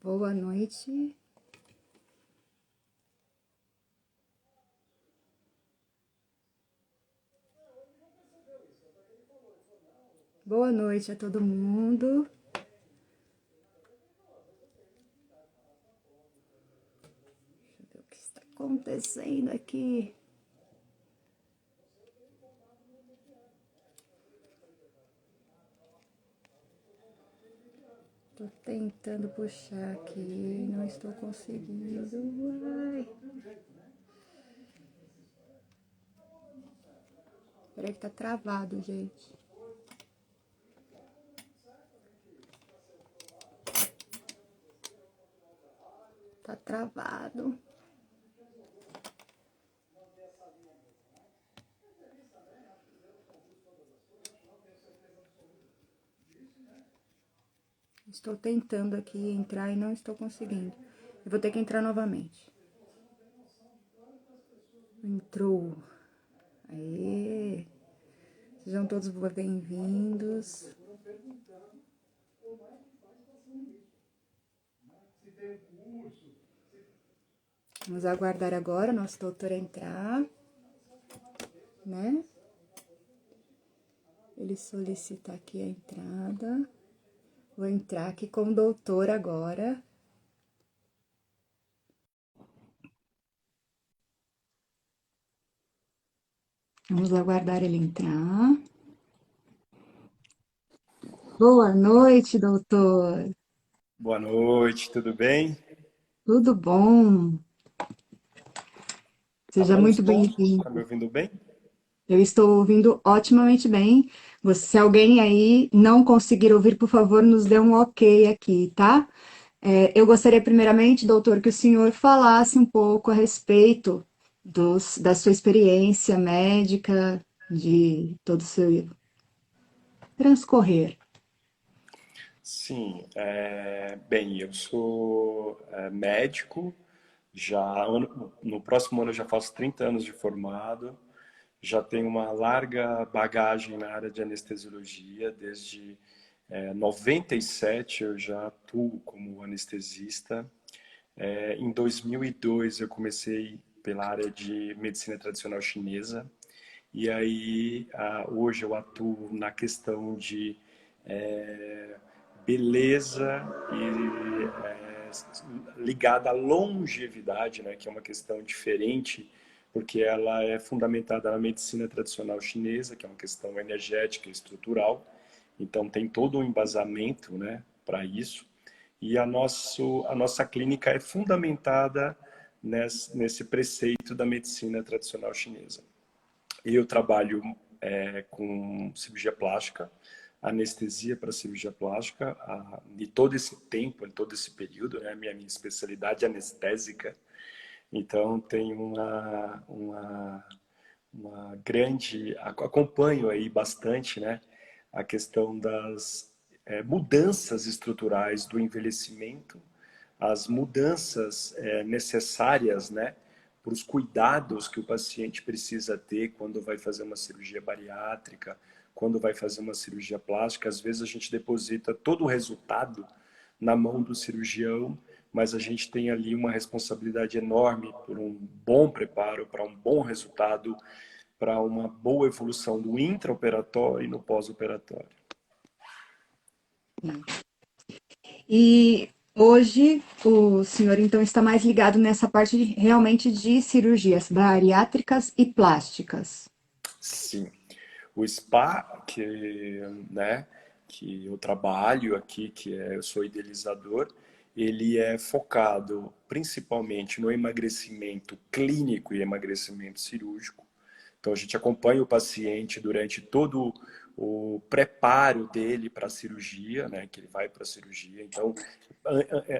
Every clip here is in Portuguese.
Boa noite. Boa noite a todo mundo. Deixa eu ver o que está acontecendo aqui. Estou tentando puxar aqui, não estou conseguindo. Ai. Peraí que tá travado, gente. Tá travado. Estou tentando aqui entrar e não estou conseguindo. Eu vou ter que entrar novamente. Entrou. Aê! Sejam todos bem-vindos. Vamos aguardar agora o nosso doutor entrar, né? Ele solicita aqui a entrada. Vou entrar aqui com o doutor agora. Vamos aguardar ele entrar. Boa noite, doutor. Boa noite, tudo bem? Tudo bom? Tá Seja bom o muito som? bem-vindo. Tá me ouvindo bem? Eu estou ouvindo otimamente bem. Se alguém aí não conseguir ouvir, por favor, nos dê um ok aqui, tá? Eu gostaria, primeiramente, doutor, que o senhor falasse um pouco a respeito da sua experiência médica, de todo o seu transcorrer. Sim, bem, eu sou médico, no próximo ano eu já faço 30 anos de formado, já tenho uma larga bagagem na área de anestesiologia, desde 97 eu já atuo como anestesista. Em 2002 eu comecei pela área de medicina tradicional chinesa, e aí hoje eu atuo na questão de beleza e ligada à longevidade, né, que é uma questão diferente, porque ela é fundamentada na medicina tradicional chinesa, que é uma questão energética e estrutural. Então tem todo um embasamento, né, para isso. E a nossa clínica é fundamentada nesse preceito da medicina tradicional chinesa. Eu trabalho com cirurgia plástica, anestesia para cirurgia plástica, e todo esse tempo, em todo esse período, né, minha especialidade é anestésica, então tem uma grande, acompanho aí bastante, né, a questão das mudanças estruturais do envelhecimento, as mudanças necessárias, né, para os cuidados que o paciente precisa ter quando vai fazer uma cirurgia bariátrica, quando vai fazer uma cirurgia plástica. Às vezes a gente deposita todo o resultado na mão do cirurgião, mas a gente tem ali uma responsabilidade enorme por um bom preparo, para um bom resultado, para uma boa evolução do intraoperatório e no pós-operatório. E hoje o senhor então está mais ligado nessa parte realmente de cirurgias bariátricas e plásticas. Sim. O spa né, que eu trabalho aqui, eu sou idealizador, ele é focado principalmente no emagrecimento clínico e emagrecimento cirúrgico. Então a gente acompanha o paciente durante todo o preparo dele para a cirurgia, né, que ele vai para a cirurgia. Então,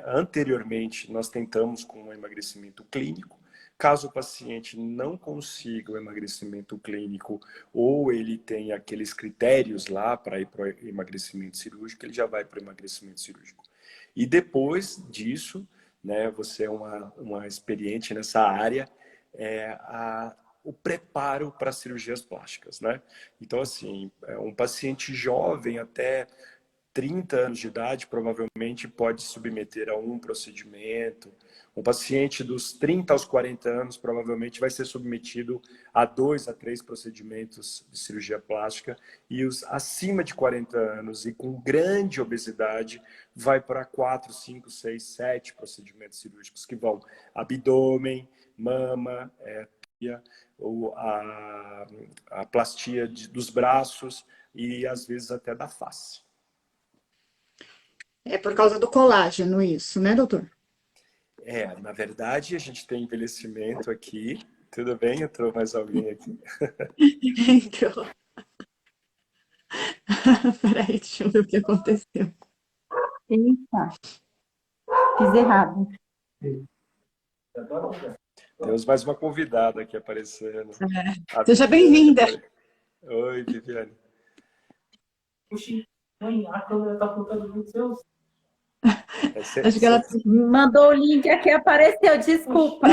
anteriormente nós tentamos com o emagrecimento clínico. Caso o paciente não consiga o emagrecimento clínico ou ele tem aqueles critérios lá para ir para o emagrecimento cirúrgico, ele já vai para o emagrecimento cirúrgico. E depois disso, né, você é uma experiente nessa área, o preparo para cirurgias plásticas, né? Então, assim, um paciente jovem até 30 anos de idade provavelmente pode submeter a um procedimento. Um paciente dos 30 aos 40 anos provavelmente vai ser submetido a 2 a 3 procedimentos de cirurgia plástica, e os acima de 40 anos e com grande obesidade vai para 4, 5, 6, 7 procedimentos cirúrgicos, que vão abdômen, mama, ou a plastia dos braços e às vezes até da face. É por causa do colágeno isso, né, doutor? Na verdade, a gente tem envelhecimento aqui. Tudo bem? Entrou mais alguém aqui? Entrou. Peraí, deixa eu ver o que aconteceu. Eita, fiz errado. Temos mais uma convidada aqui aparecendo. A Seja Viviane. bem-vinda. Oi, Viviane. A câmera tá apontando nos seus. Acho que ela Mandou o link aqui, apareceu, desculpa.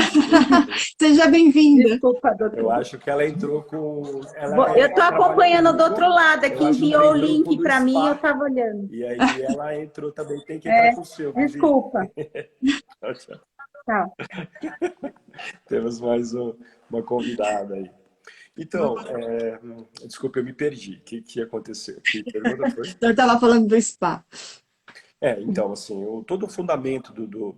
seja bem-vinda. Desculpa, Eu doutor. acho que ela entrou com... Eu tô acompanhando do outro lado aqui, Eu acho que enviou ela o entrou com link do para mim, spa. eu tava olhando. E aí ela entrou também, tem que entrar com o seu. Vivi. Desculpa. Tchau. Tchau. Temos mais uma convidada aí. Então, desculpa, eu me perdi. O que aconteceu? Que pergunta foi? O senhor estava falando do spa. Então, assim, todo o fundamento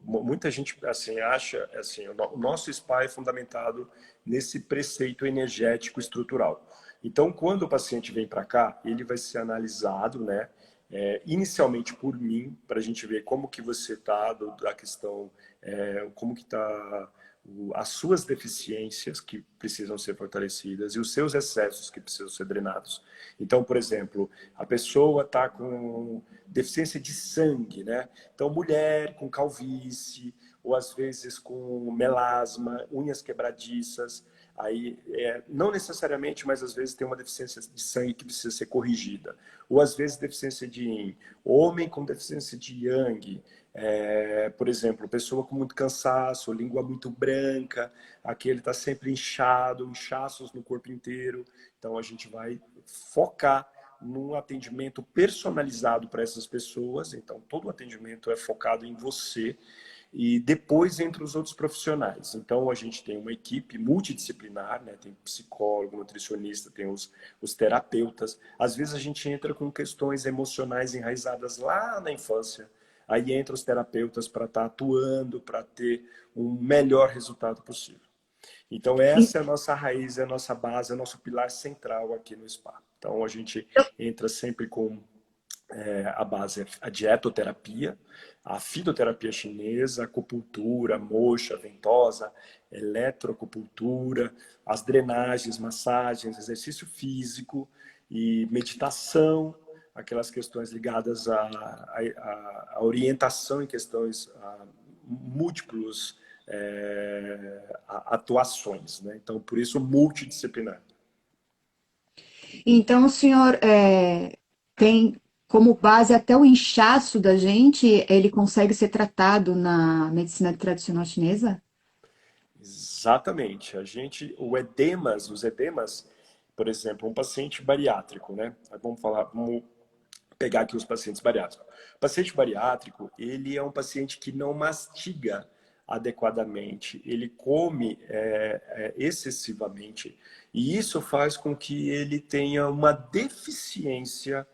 muita gente assim acha, assim, o nosso spa é fundamentado nesse preceito energético estrutural. Então, quando o paciente vem para cá, ele vai ser analisado, né, inicialmente por mim, para a gente ver como que você está, da questão, como que está as suas deficiências que precisam ser fortalecidas e os seus excessos que precisam ser drenados. Então, por exemplo, a pessoa está com deficiência de sangue, né? Então, mulher com calvície, ou às vezes com melasma, unhas quebradiças, aí não necessariamente, mas às vezes tem uma deficiência de sangue que precisa ser corrigida. Ou às vezes deficiência de yin. Homem com deficiência de yang, por exemplo, pessoa com muito cansaço, língua muito branca, aquele está sempre inchado, inchaços no corpo inteiro. Então a gente vai focar num atendimento personalizado para essas pessoas. Então todo o atendimento é focado em você e depois entre os outros profissionais. Então a gente tem uma equipe multidisciplinar, né? Tem psicólogo, nutricionista, tem os terapeutas. Às vezes a gente entra com questões emocionais enraizadas lá na infância. Aí entra os terapeutas para estar atuando, para ter um melhor resultado possível. Então essa é a nossa raiz, é a nossa base, é o nosso pilar central aqui no spa. Então a gente entra sempre com a base, a dietoterapia, a fitoterapia chinesa, acupuntura, moxa, ventosa, eletroacupuntura, as drenagens, massagens, exercício físico e meditação, aquelas questões ligadas à orientação em questões múltiplos atuações, né? Então, por isso, multidisciplinar. Então, o senhor tem como base até o inchaço da gente, ele consegue ser tratado na medicina tradicional chinesa? Exatamente. Os edemas, por exemplo, um paciente bariátrico, né? Vamos pegar aqui os pacientes bariátricos. O paciente bariátrico, ele é um paciente que não mastiga adequadamente, ele come excessivamente, e isso faz com que ele tenha uma deficiência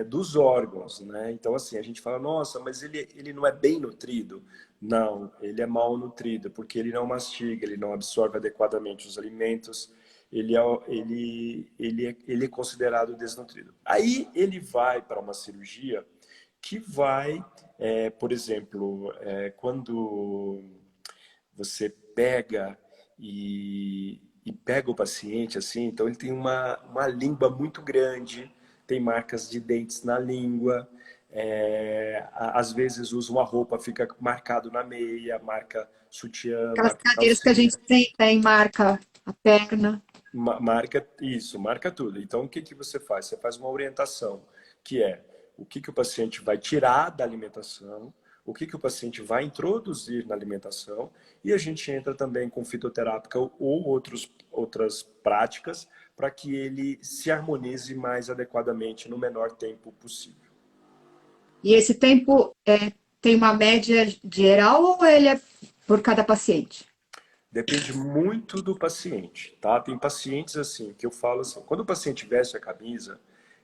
dos órgãos, né? Então, assim, a gente fala, nossa, mas ele não é bem nutrido. Não, ele é mal nutrido, porque ele não mastiga, ele não absorve adequadamente os alimentos, ele é considerado desnutrido. Aí ele vai para uma cirurgia que vai, por exemplo, quando você pega e pega o paciente, assim, então ele tem uma língua muito grande, tem marcas de dentes na língua, às vezes usa uma roupa, fica marcado na meia, marca sutiã, Aquelas marca cadeiras que a calcinha. gente senta e marca a perna. Marca isso, marca tudo. Então, o que que você faz? Você faz uma orientação, que é o que que o paciente vai tirar da alimentação, o que que o paciente vai introduzir na alimentação, e a gente entra também com fitoterápica ou outras práticas para que ele se harmonize mais adequadamente no menor tempo possível. E esse tempo tem uma média geral ou ele é por cada paciente? Depende muito do paciente, tá? Tem pacientes assim, que eu falo assim, quando o paciente veste a camisa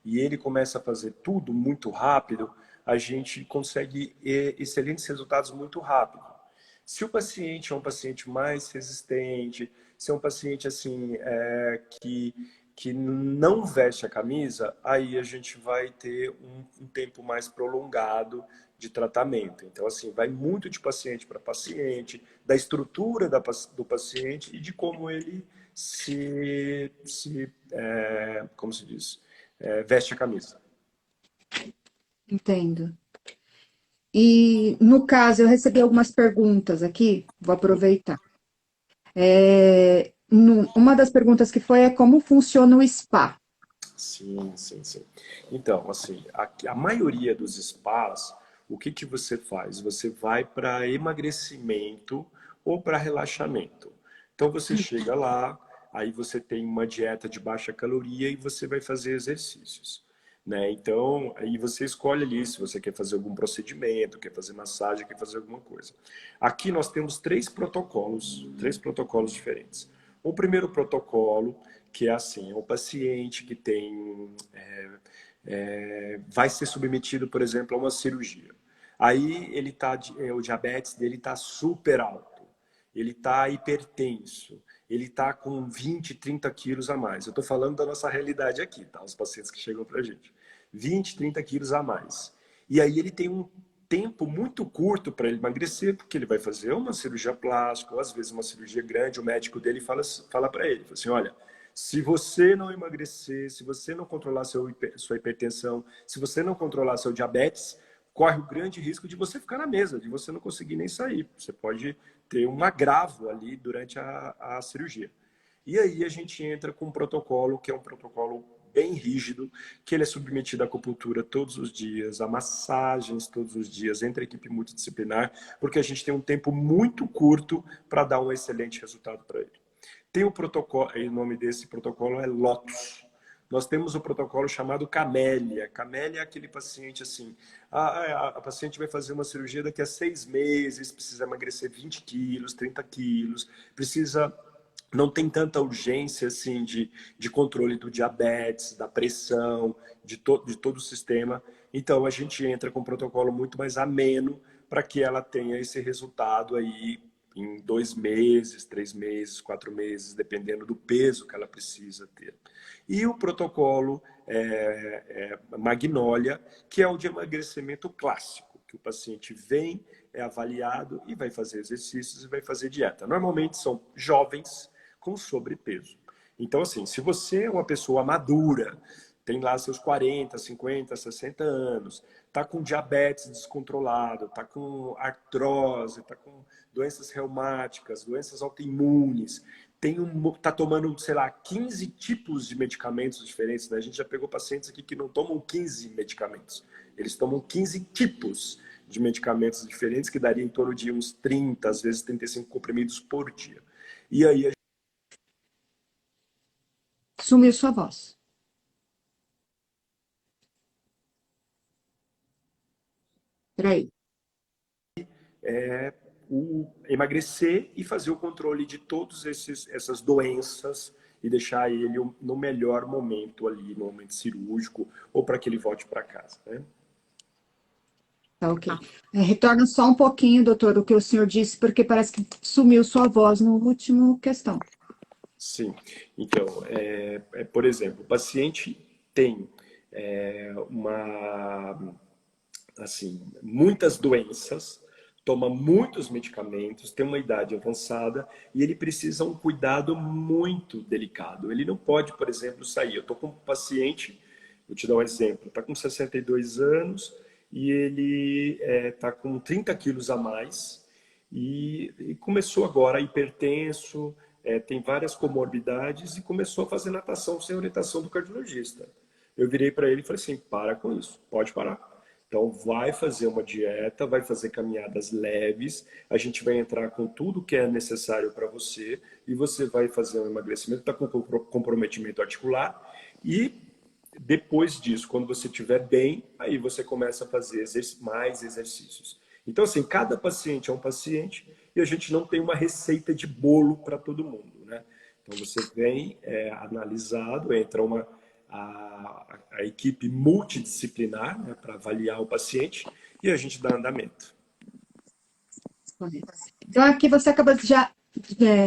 e ele começa a fazer tudo muito rápido, a gente consegue excelentes resultados muito rápido. Se o paciente é um paciente mais resistente, se é um paciente assim que não veste a camisa, aí a gente vai ter um tempo mais prolongado de tratamento. Então, assim, vai muito de paciente para paciente, da estrutura do paciente e de como ele como se diz, veste a camisa. Entendo. E, no caso, eu recebi algumas perguntas aqui, vou aproveitar. Uma das perguntas que foi é como funciona o spa. Sim, sim, sim. Então, assim, a maioria dos spas, o que que você faz? Você vai para emagrecimento ou para relaxamento. Então, você chega lá, aí você tem uma dieta de baixa caloria e você vai fazer exercícios, né? Então, aí você escolhe ali se você quer fazer algum procedimento, quer fazer massagem, quer fazer alguma coisa. Aqui nós temos três protocolos diferentes. O primeiro protocolo que é assim, é o paciente que tem, vai ser submetido, por exemplo, a uma cirurgia. Aí ele tá, o diabetes dele está super alto, ele está hipertenso, ele está com 20, 30 quilos a mais. Eu estou falando da nossa realidade aqui, tá? Os pacientes que chegam para a gente. 20, 30 quilos a mais. E aí ele tem um tempo muito curto para ele emagrecer, porque ele vai fazer uma cirurgia plástica, ou às vezes uma cirurgia grande, o médico dele fala para ele, fala assim, olha, se você não emagrecer, se você não controlar sua hipertensão, se você não controlar seu diabetes, corre o grande risco de você ficar na mesa, de você não conseguir nem sair. Você pode ter um agravo ali durante a cirurgia. E aí a gente entra com um protocolo que é um protocolo bem rígido, que ele é submetido à acupuntura todos os dias, a massagens todos os dias, entre a equipe multidisciplinar, porque a gente tem um tempo muito curto para dar um excelente resultado para ele. Tem o protocolo, o nome desse protocolo é Lotus. Nós temos o protocolo chamado Camélia. Camélia é aquele paciente assim, a paciente vai fazer uma cirurgia daqui a 6 meses, precisa emagrecer 20 quilos, 30 quilos, precisa, não tem tanta urgência assim de controle do diabetes, da pressão, de todo o sistema. Então a gente entra com um protocolo muito mais ameno para que ela tenha esse resultado aí em 2 meses, 3 meses, 4 meses, dependendo do peso que ela precisa ter. E o protocolo Magnólia, que é o de emagrecimento clássico, que o paciente vem, é avaliado e vai fazer exercícios e vai fazer dieta. Normalmente são jovens com sobrepeso. Então, assim, se você é uma pessoa madura, tem lá seus 40, 50, 60 anos, tá com diabetes descontrolado, tá com artrose, tá com doenças reumáticas, doenças autoimunes, tá tomando, sei lá, 15 tipos de medicamentos diferentes, né? A gente já pegou pacientes aqui que não tomam 15 medicamentos, eles tomam 15 tipos de medicamentos diferentes, que daria em torno de uns 30, às vezes 35 comprimidos por dia. E aí Sumiu sua voz. Peraí. emagrecer e fazer o controle de todas essas doenças e deixar ele no melhor momento ali, no momento cirúrgico, ou para que ele volte para casa, né? Tá ok. Retorna só um pouquinho, doutor, o que o senhor disse, porque parece que sumiu sua voz no último questão. Sim. Então, por exemplo, o paciente tem muitas doenças, toma muitos medicamentos, tem uma idade avançada e ele precisa um cuidado muito delicado. Ele não pode, por exemplo, sair. Eu estou com um paciente, vou te dar um exemplo, está com 62 anos e ele está com 30 quilos a mais e começou agora hipertenso, tem várias comorbidades e começou a fazer natação sem orientação do cardiologista. Eu virei para ele e falei assim, para com isso, pode parar. Então, vai fazer uma dieta, vai fazer caminhadas leves, a gente vai entrar com tudo que é necessário para você e você vai fazer um emagrecimento, está com comprometimento articular e depois disso, quando você estiver bem, aí você começa a fazer mais exercícios. Então, assim, cada paciente é um paciente e a gente não tem uma receita de bolo para todo mundo, né? Então, você vem analisado, entra a equipe multidisciplinar, né, para avaliar o paciente e a gente dá andamento. Então, aqui você acaba já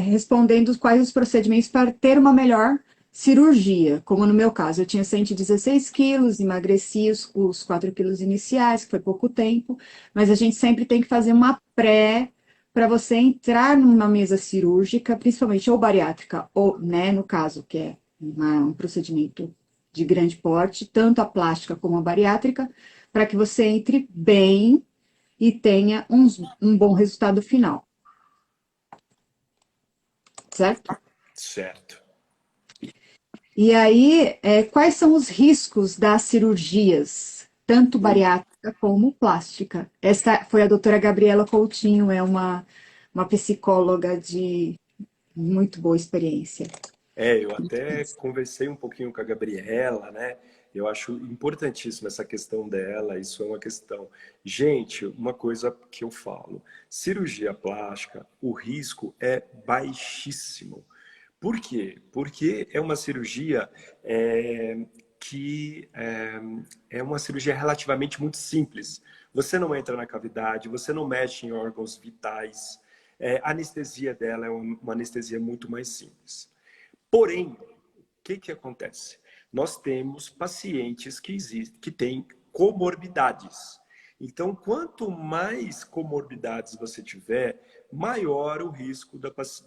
respondendo quais os procedimentos para ter uma melhor cirurgia. Como no meu caso, eu tinha 116 quilos, emagreci os 4 quilos iniciais, que foi pouco tempo, mas a gente sempre tem que fazer uma pré para você entrar numa mesa cirúrgica, principalmente ou bariátrica, ou, né, no caso, que é um procedimento de grande porte, tanto a plástica como a bariátrica, para que você entre bem e tenha um bom resultado final, certo? Certo. E aí, quais são os riscos das cirurgias, tanto bariátrica como plástica? Essa foi a doutora Gabriela Coutinho, é uma psicóloga de muito boa experiência. Eu até conversei um pouquinho com a Gabriela, né? Eu acho importantíssima essa questão dela, isso é uma questão. Gente, uma coisa que eu falo, cirurgia plástica, o risco é baixíssimo. Por quê? Porque é uma cirurgia que é uma cirurgia relativamente muito simples. Você não entra na cavidade, você não mexe em órgãos vitais. A anestesia dela é uma anestesia muito mais simples. Porém, o que acontece? Nós temos pacientes que têm comorbidades. Então, quanto mais comorbidades você tiver, maior o risco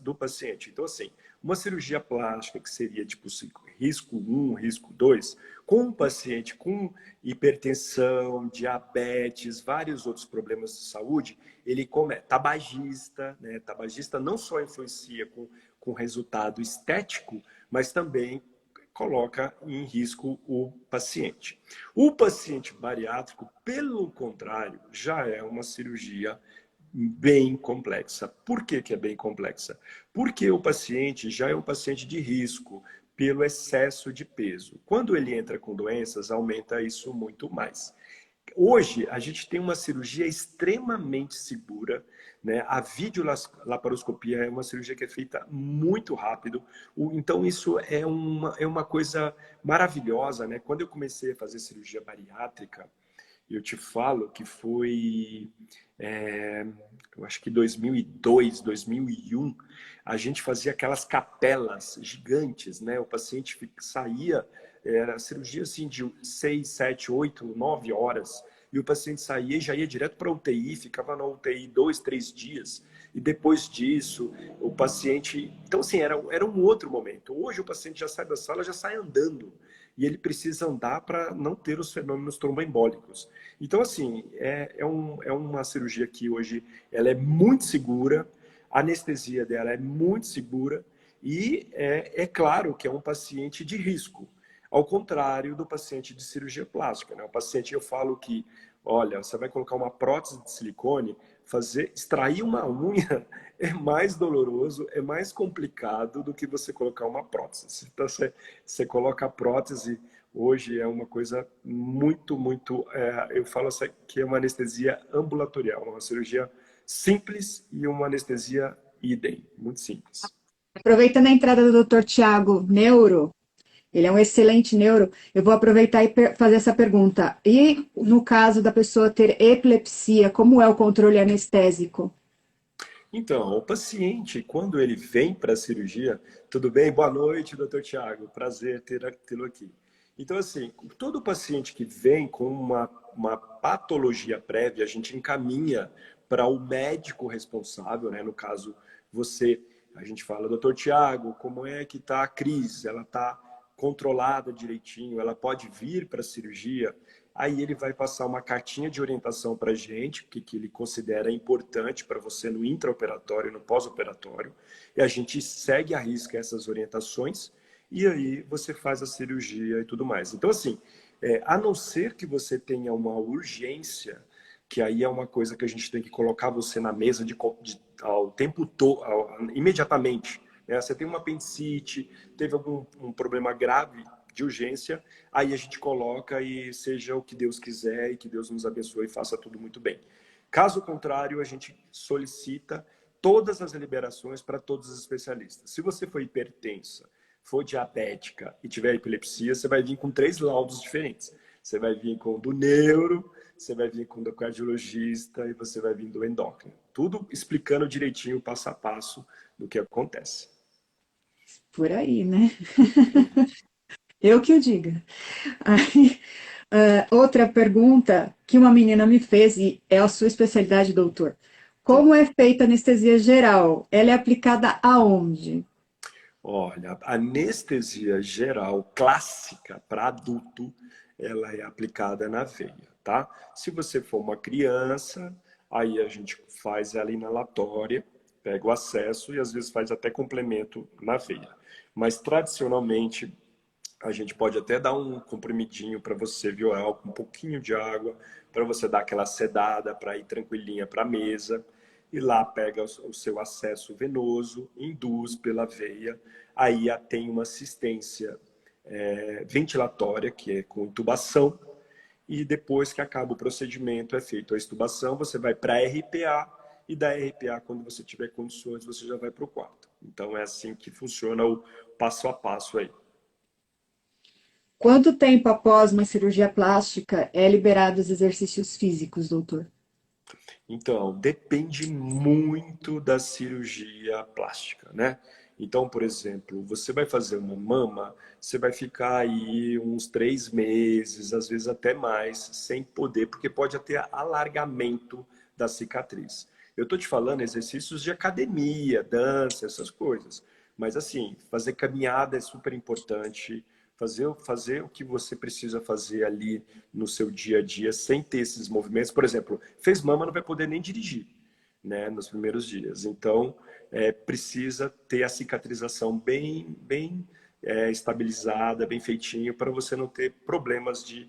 do paciente. Então, assim, uma cirurgia plástica que seria tipo risco 1, risco 2, com um paciente com hipertensão, diabetes, vários outros problemas de saúde, ele tabagista, né? Tabagista não só influencia com resultado estético, mas também coloca em risco o paciente. O paciente bariátrico, pelo contrário, já é uma cirurgia bem complexa. Por que é bem complexa? Porque o paciente já é um paciente de risco pelo excesso de peso. Quando ele entra com doenças, aumenta isso muito mais. Hoje, a gente tem uma cirurgia extremamente segura, né? A videolaparoscopia é uma cirurgia que é feita muito rápido. Então, isso é uma coisa maravilhosa, né? Quando eu comecei a fazer cirurgia bariátrica, eu te falo que foi, eu acho que 2002, 2001, a gente fazia aquelas capelas gigantes, né? O paciente saía, era cirurgia assim de 6, 7, 8, 9 horas, e o paciente saía e já ia direto para a UTI, ficava na UTI 2, 3 dias, e depois disso, o paciente... Então, assim, era um outro momento. Hoje o paciente já sai da sala, já sai andando, e ele precisa andar para não ter os fenômenos tromboembólicos. Então, assim, é uma cirurgia que hoje ela é muito segura, a anestesia dela é muito segura e é claro que é um paciente de risco, ao contrário do paciente de cirurgia plástica, né? O paciente, eu falo que, olha, você vai colocar uma prótese de silicone, extrair uma unha é mais doloroso, é mais complicado do que você colocar uma prótese. Então, você coloca a prótese, hoje é uma coisa muito, eu falo assim, que é uma anestesia ambulatorial, uma cirurgia simples e uma anestesia idem, muito simples. Aproveitando a entrada do Dr. Tiago, neuro, ele é um excelente neuro, eu vou aproveitar e fazer essa pergunta. E no caso da pessoa ter epilepsia, como é o controle anestésico? Então, o paciente, quando ele vem para a cirurgia, tudo bem? Boa noite, doutor Tiago, prazer tê-lo aqui. Então, assim, todo paciente que vem com uma patologia prévia, a gente encaminha para o médico responsável, né? No caso, a gente fala, doutor Tiago, como é que está a crise? Ela está controlada direitinho? Ela pode vir para a cirurgia? Aí ele vai passar uma cartinha de orientação para a gente, o que ele considera importante para você no intraoperatório e no pós-operatório. E a gente segue à risca essas orientações e aí você faz a cirurgia e tudo mais. Então, assim, a não ser que você tenha uma urgência, que aí é uma coisa que a gente tem que colocar você na mesa ao tempo todo, imediatamente. Né? Você tem uma apendicite, teve algum problema grave de urgência, aí a gente coloca e seja o que Deus quiser e que Deus nos abençoe e faça tudo muito bem. Caso contrário, a gente solicita todas as liberações para todos os especialistas. Se você for hipertensa, for diabética e tiver epilepsia, você vai vir com 3 laudos diferentes. Você vai vir com o do neuro, você vai vir com o do cardiologista e você vai vir do endócrino. Tudo explicando direitinho, passo a passo, do que acontece. Por aí, né? Eu que o diga. Aí, outra pergunta que uma menina me fez, e é a sua especialidade, doutor. Sim. Como é feita a anestesia geral? Ela é aplicada aonde? Olha, a anestesia geral clássica para adulto, ela é aplicada na veia, tá? Se você for uma criança, aí a gente faz ela inalatória, pega o acesso e às vezes faz até complemento na veia. Mas tradicionalmente a gente pode até dar um comprimidinho para você, viu, com um pouquinho de água, para você dar aquela sedada, para ir tranquilinha para a mesa. E lá pega o seu acesso venoso, induz pela veia. Aí tem uma assistência ventilatória, que é com intubação. E depois que acaba o procedimento, é feito a extubação, você vai para a RPA. E da RPA, quando você tiver condições, você já vai para o quarto. Então é assim que funciona o passo a passo aí. Quanto tempo após uma cirurgia plástica é liberado os exercícios físicos, doutor? Então, depende muito da cirurgia plástica, né? Então, por exemplo, você vai fazer uma mama, você vai ficar aí uns 3 meses, às vezes até mais, sem poder, porque pode ter alargamento da cicatriz. Eu tô te falando exercícios de academia, dança, essas coisas. Mas assim, fazer caminhada é super importante. Fazer o que você precisa fazer ali no seu dia a dia sem ter esses movimentos. Por exemplo, fez mama, não vai poder nem dirigir, né, nos primeiros dias. Então, precisa ter a cicatrização bem estabilizada, bem feitinho, para você não ter problemas de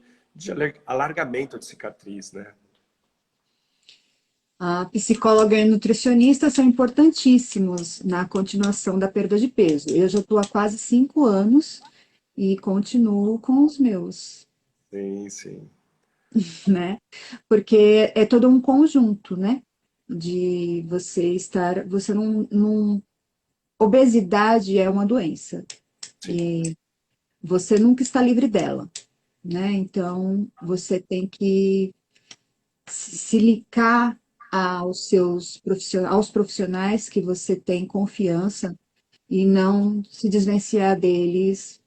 alargamento de cicatriz, né? A psicóloga e nutricionista são importantíssimos na continuação da perda de peso. Eu já estou há quase 5 anos e continuo com os meus, Sim, sim. né? Porque é todo um conjunto, né? De você estar, você não, obesidade é uma doença Sim. e você nunca está livre dela, né? Então você tem que se ligar aos profissionais que você tem confiança e não se desvencilhar deles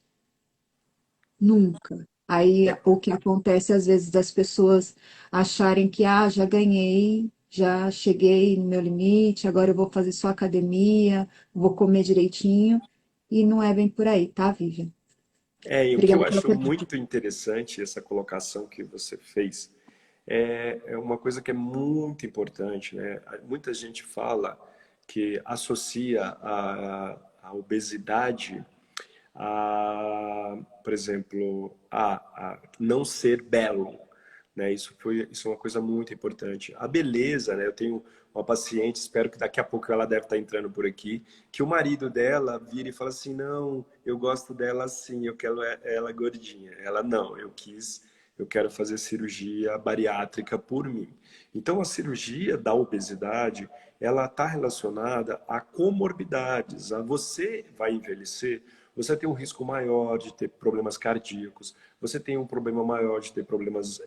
nunca. Aí É, o que acontece às vezes das pessoas acharem que já ganhei, já cheguei no meu limite, agora eu vou fazer só academia, vou comer direitinho, e não é bem por aí, tá, Vivian? e o que eu Obrigada pela acho pergunta. muito interessante, essa colocação que você fez, é uma coisa que é muito importante, né? Muita gente fala que associa a obesidade por exemplo, a não ser belo, né? Isso é uma coisa muito importante. A beleza, né? Eu tenho uma paciente, espero que daqui a pouco ela deve estar entrando por aqui, que o marido dela vira e fala assim, não, eu gosto dela assim, eu quero ela gordinha. Ela, não, eu quero fazer cirurgia bariátrica por mim. Então, a cirurgia da obesidade, ela está relacionada a comorbidades. Você vai envelhecer, você tem um risco maior de ter problemas cardíacos, você tem um problema maior de ter problemas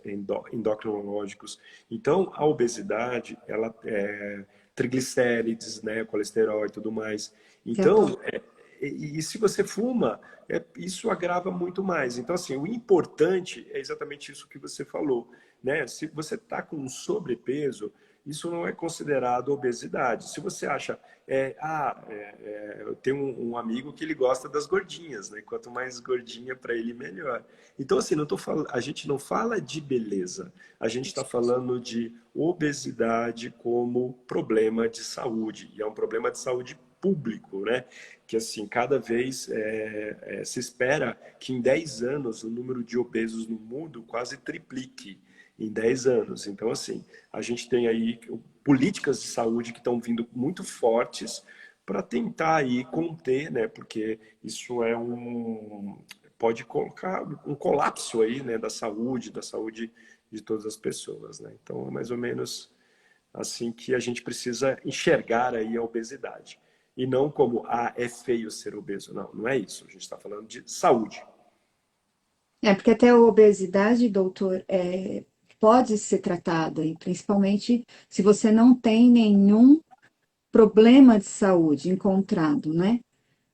endocrinológicos. Então, a obesidade, ela triglicérides, né, colesterol e tudo mais. Então, e se você fuma, isso agrava muito mais. Então, assim, o importante é exatamente isso que você falou, né? Se você está com um sobrepeso, isso não é considerado obesidade. Se você acha, eu tenho um amigo que ele gosta das gordinhas, né? Quanto mais gordinha para ele, melhor. Então, assim, a gente não fala de beleza, a gente está falando de obesidade como problema de saúde, e é um problema de saúde público, né? Que assim, cada vez se espera que em 10 anos o número de obesos no mundo quase triplique em 10 anos. Então, assim, a gente tem aí políticas de saúde que estão vindo muito fortes para tentar aí conter, né? Porque isso pode colocar um colapso aí, né, da saúde de todas as pessoas, né? Então, é mais ou menos assim que a gente precisa enxergar aí a obesidade. E não como, é feio ser obeso. Não, não é isso. A gente está falando de saúde. Porque até a obesidade, doutor, pode ser tratada, e principalmente se você não tem nenhum problema de saúde encontrado, né?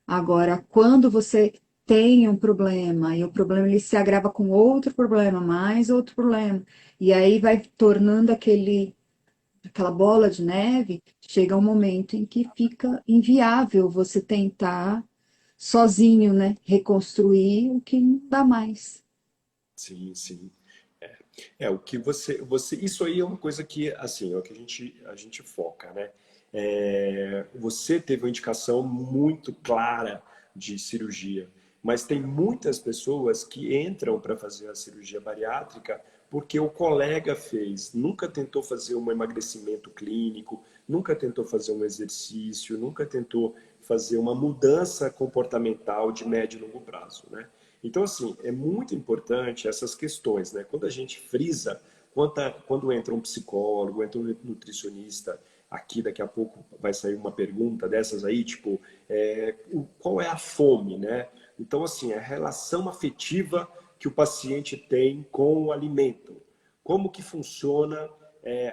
Agora, quando você tem um problema e o problema ele se agrava com outro problema, mais outro problema, e aí vai tornando aquela bola de neve, chega um momento em que fica inviável você tentar sozinho, né, reconstruir o que não dá mais. Sim, sim. O que isso aí é uma coisa que, assim, é o que a gente foca, né? Você teve uma indicação muito clara de cirurgia, mas tem muitas pessoas que entram para fazer a cirurgia bariátrica porque o colega fez, nunca tentou fazer um emagrecimento clínico, nunca tentou fazer um exercício, nunca tentou fazer uma mudança comportamental de médio e longo prazo, né? Então, assim, é muito importante essas questões, né? Quando a gente frisa, quando entra um psicólogo, entra um nutricionista, aqui daqui a pouco vai sair uma pergunta dessas aí, tipo, qual é a fome, né? Então, assim, a relação afetiva que o paciente tem com o alimento. Como que funciona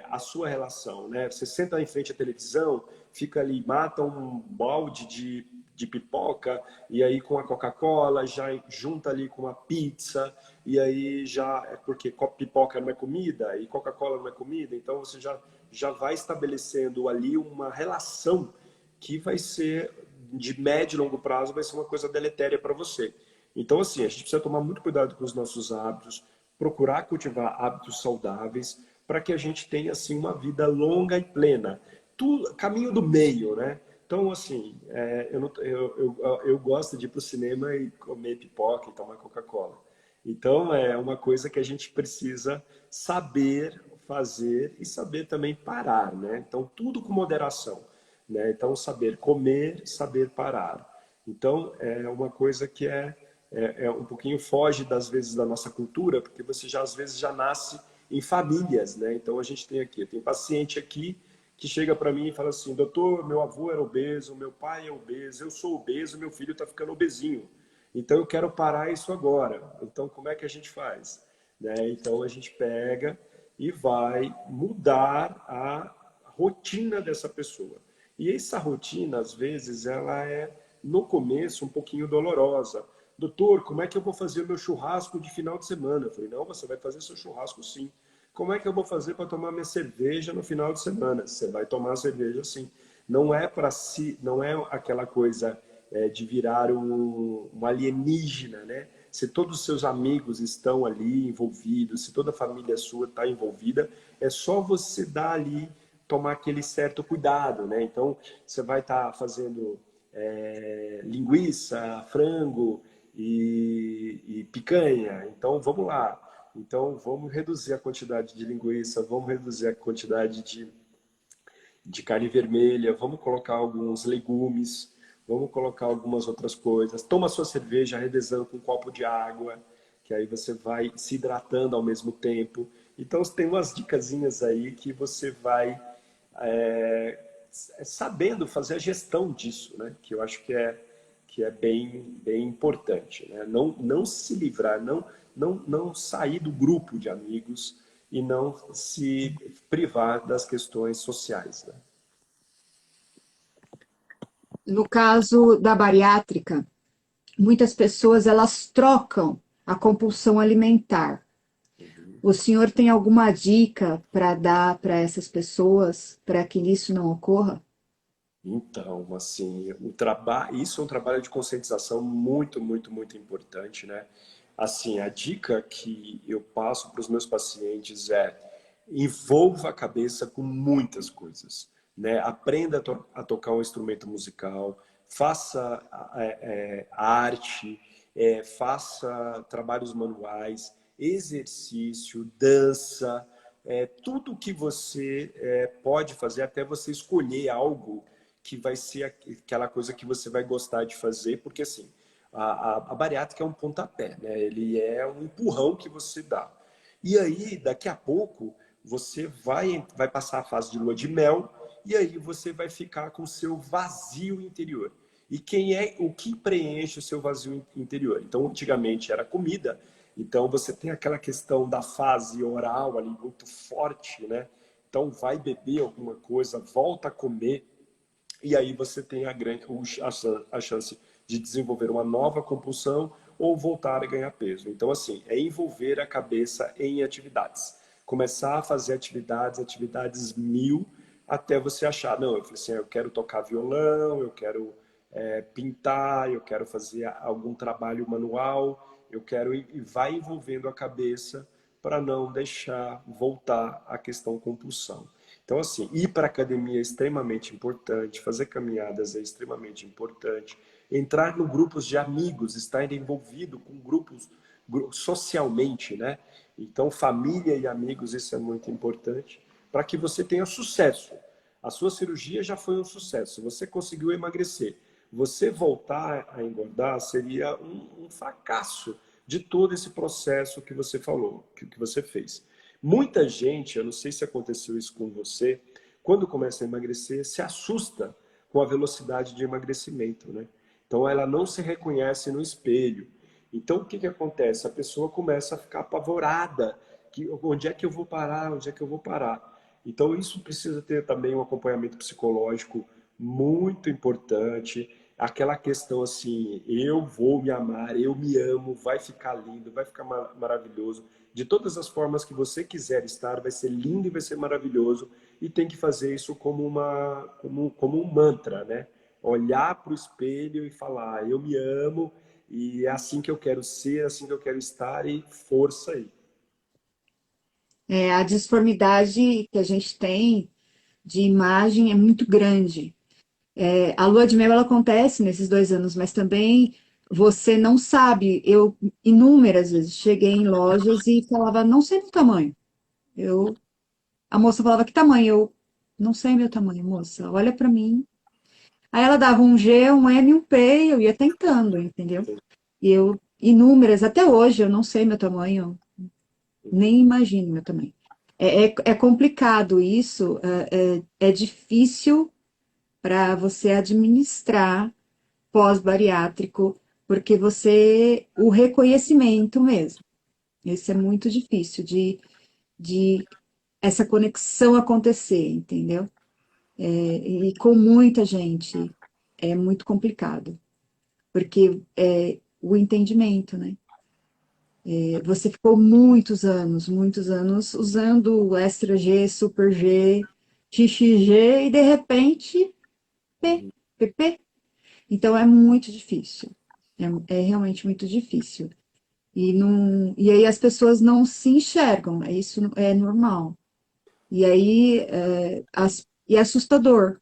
a sua relação, né? Você senta em frente à televisão, fica ali, mata um balde de pipoca, e aí com a Coca-Cola, já junta ali com a pizza, e aí já, porque pipoca não é comida, e Coca-Cola não é comida, então você já vai estabelecendo ali uma relação que vai ser, de médio e longo prazo, vai ser uma coisa deletéria para você. Então, assim, a gente precisa tomar muito cuidado com os nossos hábitos, procurar cultivar hábitos saudáveis, para que a gente tenha, assim, uma vida longa e plena. Tudo, caminho do meio, né? Então, assim, eu gosto de ir para o cinema e comer pipoca e tomar Coca-Cola. Então, é uma coisa que a gente precisa saber fazer e saber também parar, né? Então, tudo com moderação, né? Então, saber comer, saber parar. Então, é uma coisa que um pouquinho foge, das vezes, da nossa cultura, porque você já, às vezes, já nasce em famílias, né? Então, a gente tem paciente aqui que chega para mim e fala assim: doutor, meu avô era obeso, meu pai é obeso, eu sou obeso, meu filho está ficando obesinho. Então eu quero parar isso agora. Então como é que a gente faz? Né? Então a gente pega e vai mudar a rotina dessa pessoa. E essa rotina, às vezes, ela é, no começo, um pouquinho dolorosa. Doutor, como é que eu vou fazer o meu churrasco de final de semana? Eu falei, não, você vai fazer seu churrasco sim. Como é que eu vou fazer para tomar minha cerveja no final de semana? Você vai tomar a cerveja sim. Não é para si, não é aquela coisa de virar um alienígena, né? Se todos os seus amigos estão ali envolvidos, se toda a família sua está envolvida, é só você dar ali, tomar aquele certo cuidado, né? Então, você vai estar fazendo linguiça, frango e picanha. Então, vamos lá. Então, vamos reduzir a quantidade de linguiça, vamos reduzir a quantidade de carne vermelha, vamos colocar alguns legumes, vamos colocar algumas outras coisas. Toma sua cerveja revezando com um copo de água, que aí você vai se hidratando ao mesmo tempo. Então, tem umas dicasinhas aí que você vai sabendo fazer a gestão disso, né? Que eu acho que é bem importante, né? Não se livrar, não sair do grupo de amigos e não se privar das questões sociais, né? No caso da bariátrica, muitas pessoas elas trocam a compulsão alimentar. O senhor tem alguma dica para dar para essas pessoas para que isso não ocorra? Então, assim, isso é um trabalho de conscientização muito importante, né? Assim, a dica que eu passo para os meus pacientes é: envolva a cabeça com muitas coisas, né? Aprenda a tocar um instrumento musical, faça arte, faça trabalhos manuais, exercício, dança, tudo que você pode fazer, até você escolher algo que vai ser aquela coisa que você vai gostar de fazer, porque assim, A bariátrica é um pontapé, né? Ele é um empurrão que você dá. E aí, daqui a pouco, você vai passar a fase de lua de mel e aí você vai ficar com o seu vazio interior. E o que preenche o seu vazio interior? Então, antigamente era comida, então você tem aquela questão da fase oral ali muito forte, né? Então vai beber alguma coisa, volta a comer, e aí você tem a chance de desenvolver uma nova compulsão ou voltar a ganhar peso. Então, assim, é envolver a cabeça em atividades. Começar a fazer atividades mil, até você achar, não, eu falei assim, eu quero tocar violão, eu quero pintar, eu quero fazer algum trabalho manual, eu quero e vai envolvendo a cabeça para não deixar voltar à questão compulsão. Então, assim, ir para a academia é extremamente importante, fazer caminhadas é extremamente importante, entrar no grupos de amigos, estar envolvido com grupos socialmente, né? Então, família e amigos, isso é muito importante, para que você tenha sucesso. A sua cirurgia já foi um sucesso, você conseguiu emagrecer. Você voltar a engordar seria um fracasso de todo esse processo que você falou, que você fez. Muita gente, eu não sei se aconteceu isso com você, quando começa a emagrecer, se assusta com a velocidade de emagrecimento, né? Então ela não se reconhece no espelho. Então o que acontece? A pessoa começa a ficar apavorada, onde é que eu vou parar? Onde é que eu vou parar? Então isso precisa ter também um acompanhamento psicológico muito importante. Aquela questão assim, eu vou me amar, eu me amo, vai ficar lindo, vai ficar maravilhoso. De todas as formas que você quiser estar, vai ser lindo e vai ser maravilhoso. E tem que fazer isso como um mantra, né? Olhar para o espelho e falar, eu me amo e é assim que eu quero ser, é assim que eu quero estar e força aí. A disformidade que a gente tem de imagem é muito grande. A lua de mel ela acontece nesses 2 anos, mas também você não sabe. Eu inúmeras vezes cheguei em lojas e falava, não sei meu tamanho. A moça falava, que tamanho? Eu não sei meu tamanho, moça. Olha pra mim. Aí ela dava um G, um M, um P, e eu ia tentando, entendeu? E eu inúmeras, até hoje eu não sei meu tamanho, nem imagino meu tamanho. É complicado isso, é difícil para você administrar pós-bariátrico, porque o reconhecimento mesmo, esse é muito difícil de essa conexão acontecer, entendeu? E com muita gente é muito complicado, porque o entendimento, né? Você ficou muitos anos usando o Extra G, Super G, XXG e de repente P, PP. Então é muito difícil. É realmente muito difícil. E aí as pessoas não se enxergam, isso é normal. E aí e é assustador.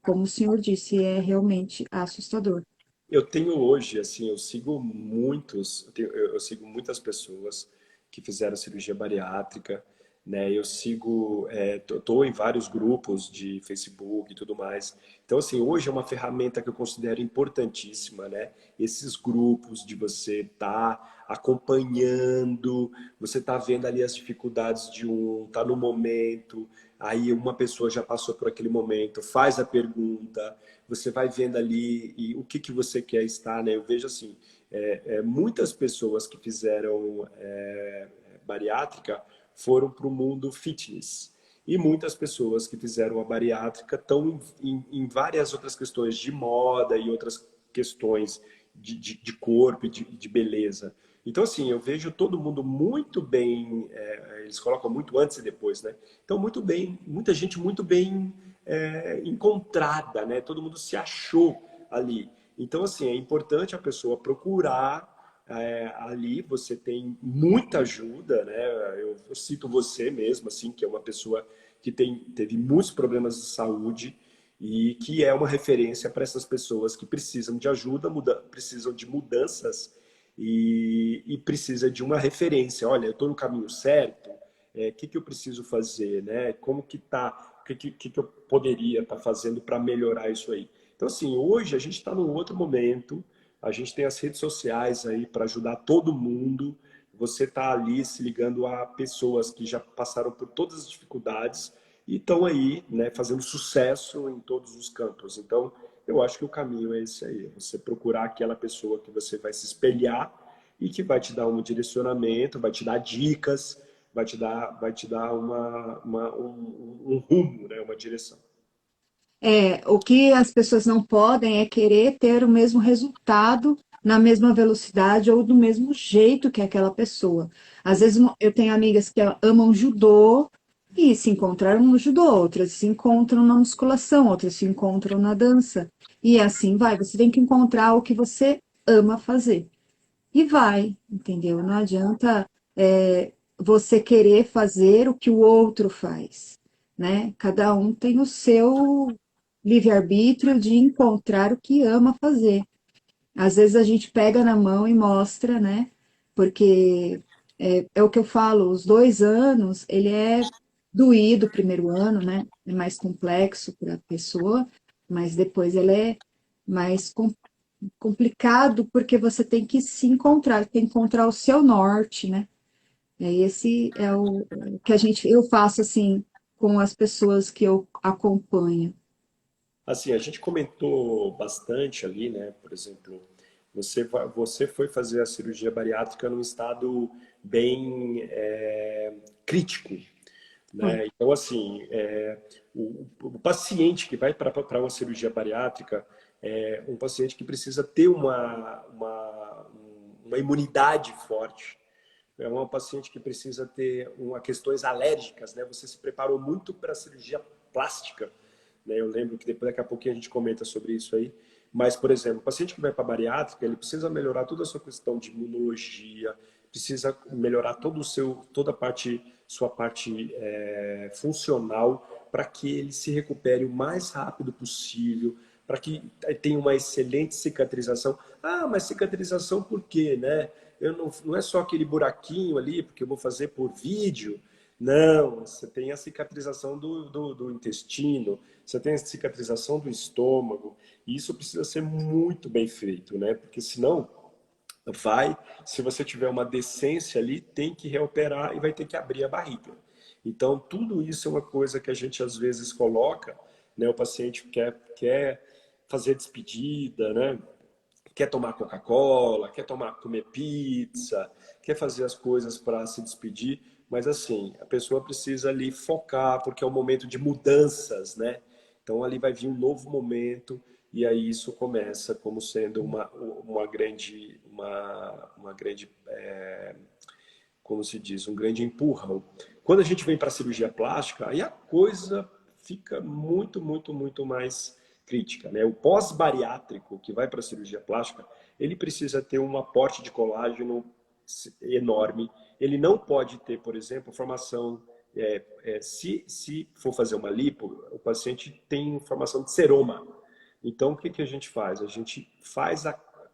Como o senhor disse, é realmente assustador. Eu tenho hoje, assim, eu sigo muitas pessoas que fizeram cirurgia bariátrica, né? Eu sigo, tô em vários grupos de Facebook e tudo mais. Então, assim, hoje é uma ferramenta que eu considero importantíssima, né? Esses grupos de você estar acompanhando, você tá vendo ali as dificuldades de tá no momento, aí uma pessoa já passou por aquele momento, faz a pergunta, você vai vendo ali e o que você quer estar, né? Eu vejo assim, muitas pessoas que fizeram bariátrica foram para o mundo fitness. E muitas pessoas que fizeram a bariátrica estão em várias outras questões de moda e outras questões de corpo e de beleza. Então, assim, eu vejo todo mundo muito bem, eles colocam muito antes e depois, né? Então, muito bem, muita gente muito bem encontrada, né? Todo mundo se achou ali. Então, assim, é importante a pessoa procurar ali. Você tem muita ajuda, né? Eu cito você mesmo, assim, que é uma pessoa que teve muitos problemas de saúde e que é uma referência para essas pessoas que precisam de ajuda, precisam de mudanças e precisa de uma referência. Olha, eu estou no caminho certo, que eu preciso fazer, né? Como que tá? Que eu poderia estar fazendo para melhorar isso aí? Então, assim, hoje a gente está num outro momento, A gente tem as redes sociais aí para ajudar todo mundo. Você está ali se ligando a pessoas que já passaram por todas as dificuldades e estão aí, né, fazendo sucesso em todos os campos. Então, eu acho que o caminho é esse aí. Você procurar aquela pessoa que você vai se espelhar e que vai te dar um direcionamento, vai te dar dicas, vai te dar um rumo, né, uma direção. O que as pessoas não podem é querer ter o mesmo resultado na mesma velocidade ou do mesmo jeito que aquela pessoa. Às vezes eu tenho amigas que amam judô e se encontraram no judô, outras se encontram na musculação, outras se encontram na dança. E assim vai, você tem que encontrar o que você ama fazer. E vai, entendeu? Não adianta você querer fazer o que o outro faz, né? Cada um tem o seu livre-arbítrio de encontrar o que ama fazer. Às vezes a gente pega na mão e mostra, né? Porque é o que eu falo, os 2 anos, ele é doído o primeiro ano, né? É mais complexo para a pessoa, mas depois ele é mais complicado porque você tem que se encontrar, tem que encontrar o seu norte, né? Esse é o que eu faço assim com as pessoas que eu acompanho. Assim, a gente comentou bastante ali, né? Por exemplo, você foi fazer a cirurgia bariátrica num estado bem crítico, Foi. né? Então, assim, o paciente que vai para uma cirurgia bariátrica é um paciente que precisa ter uma imunidade forte. É uma paciente que precisa ter questões alérgicas, né? Você se preparou muito para a cirurgia plástica, né? Eu lembro que depois, daqui a pouquinho, a gente comenta sobre isso aí. Mas, por exemplo, o paciente que vai para a bariátrica, ele precisa melhorar toda a sua questão de imunologia, precisa melhorar toda a parte, sua parte funcional, para que ele se recupere o mais rápido possível, para que tenha uma excelente cicatrização. Ah, mas cicatrização por quê, né? Não é só aquele buraquinho ali, porque eu vou fazer por vídeo. Não, você tem a cicatrização do intestino, você tem a cicatrização do estômago, e isso precisa ser muito bem feito, né? Porque senão se você tiver uma decência ali, tem que reoperar e vai ter que abrir a barriga. Então, tudo isso é uma coisa que a gente às vezes coloca, né? O paciente quer fazer despedida, né? Quer tomar Coca-Cola, comer pizza, quer fazer as coisas para se despedir, mas assim, a pessoa precisa ali focar, porque é um momento de mudanças, né? Então ali vai vir um novo momento e aí isso começa como sendo uma grande, como se diz, um grande empurrão. Quando a gente vem para a cirurgia plástica, aí a coisa fica muito, muito, muito mais crítica, né? O pós-bariátrico que vai para a cirurgia plástica, ele precisa ter um aporte de colágeno enorme. Ele não pode ter, por exemplo, formação. Se for fazer uma lipo, o paciente tem formação de seroma. Então, o que que a gente faz? A gente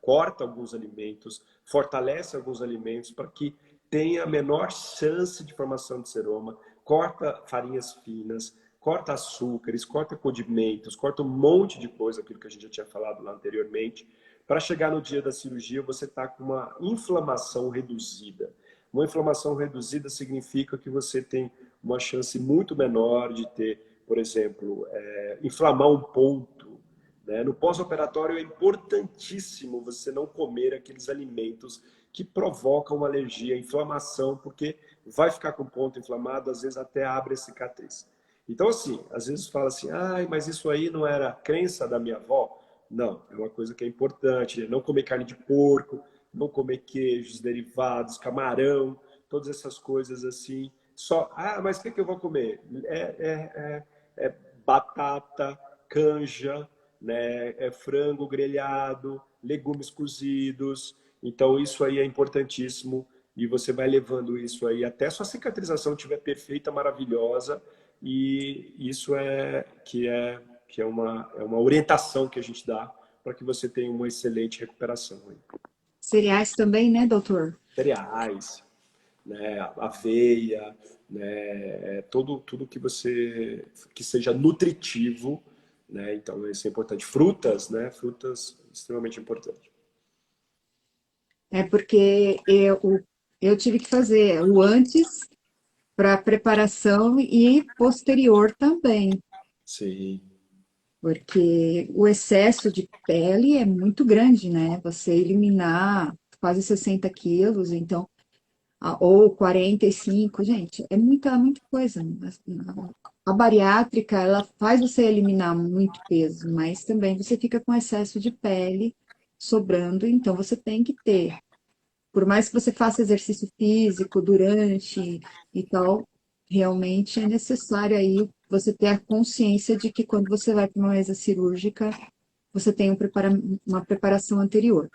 corta alguns alimentos, fortalece alguns alimentos para que tenha a menor chance de formação de seroma, corta farinhas finas, corta açúcares, corta condimentos, corta um monte de coisa, aquilo que a gente já tinha falado lá anteriormente, para chegar no dia da cirurgia você está com uma inflamação reduzida. Uma inflamação reduzida significa que você tem uma chance muito menor de ter, por exemplo, inflamar um ponto, né? No pós-operatório é importantíssimo você não comer aqueles alimentos que provocam alergia, inflamação, porque vai ficar com o ponto inflamado, às vezes até abre a cicatriz. Então, assim, às vezes fala assim, ai, mas isso aí não era crença da minha avó? Não, é uma coisa que é importante, né? Não comer carne de porco, não comer queijos, derivados, camarão, todas essas coisas assim. Mas o que eu vou comer? Batata, canja, né? Frango grelhado, legumes cozidos. Então, isso aí é importantíssimo e você vai levando isso aí até sua cicatrização estiver perfeita, maravilhosa, e isso é uma orientação que a gente dá para que você tenha uma excelente recuperação aí. Cereais também, né, doutor? Cereais, né, aveia, né, tudo que seja nutritivo, né? Então isso é importante. Frutas, né? Frutas extremamente importante. É porque eu tive que fazer o antes para preparação e posterior também, Sim. porque o excesso de pele é muito grande, né? Você eliminar quase 60 quilos, então, ou 45, gente, é muita coisa. A bariátrica, ela faz você eliminar muito peso, mas também você fica com excesso de pele sobrando, então você tem que ter. Por mais que você faça exercício físico durante e tal, realmente é necessário aí você ter a consciência de que quando você vai para uma mesa cirúrgica, você tem uma preparação anterior.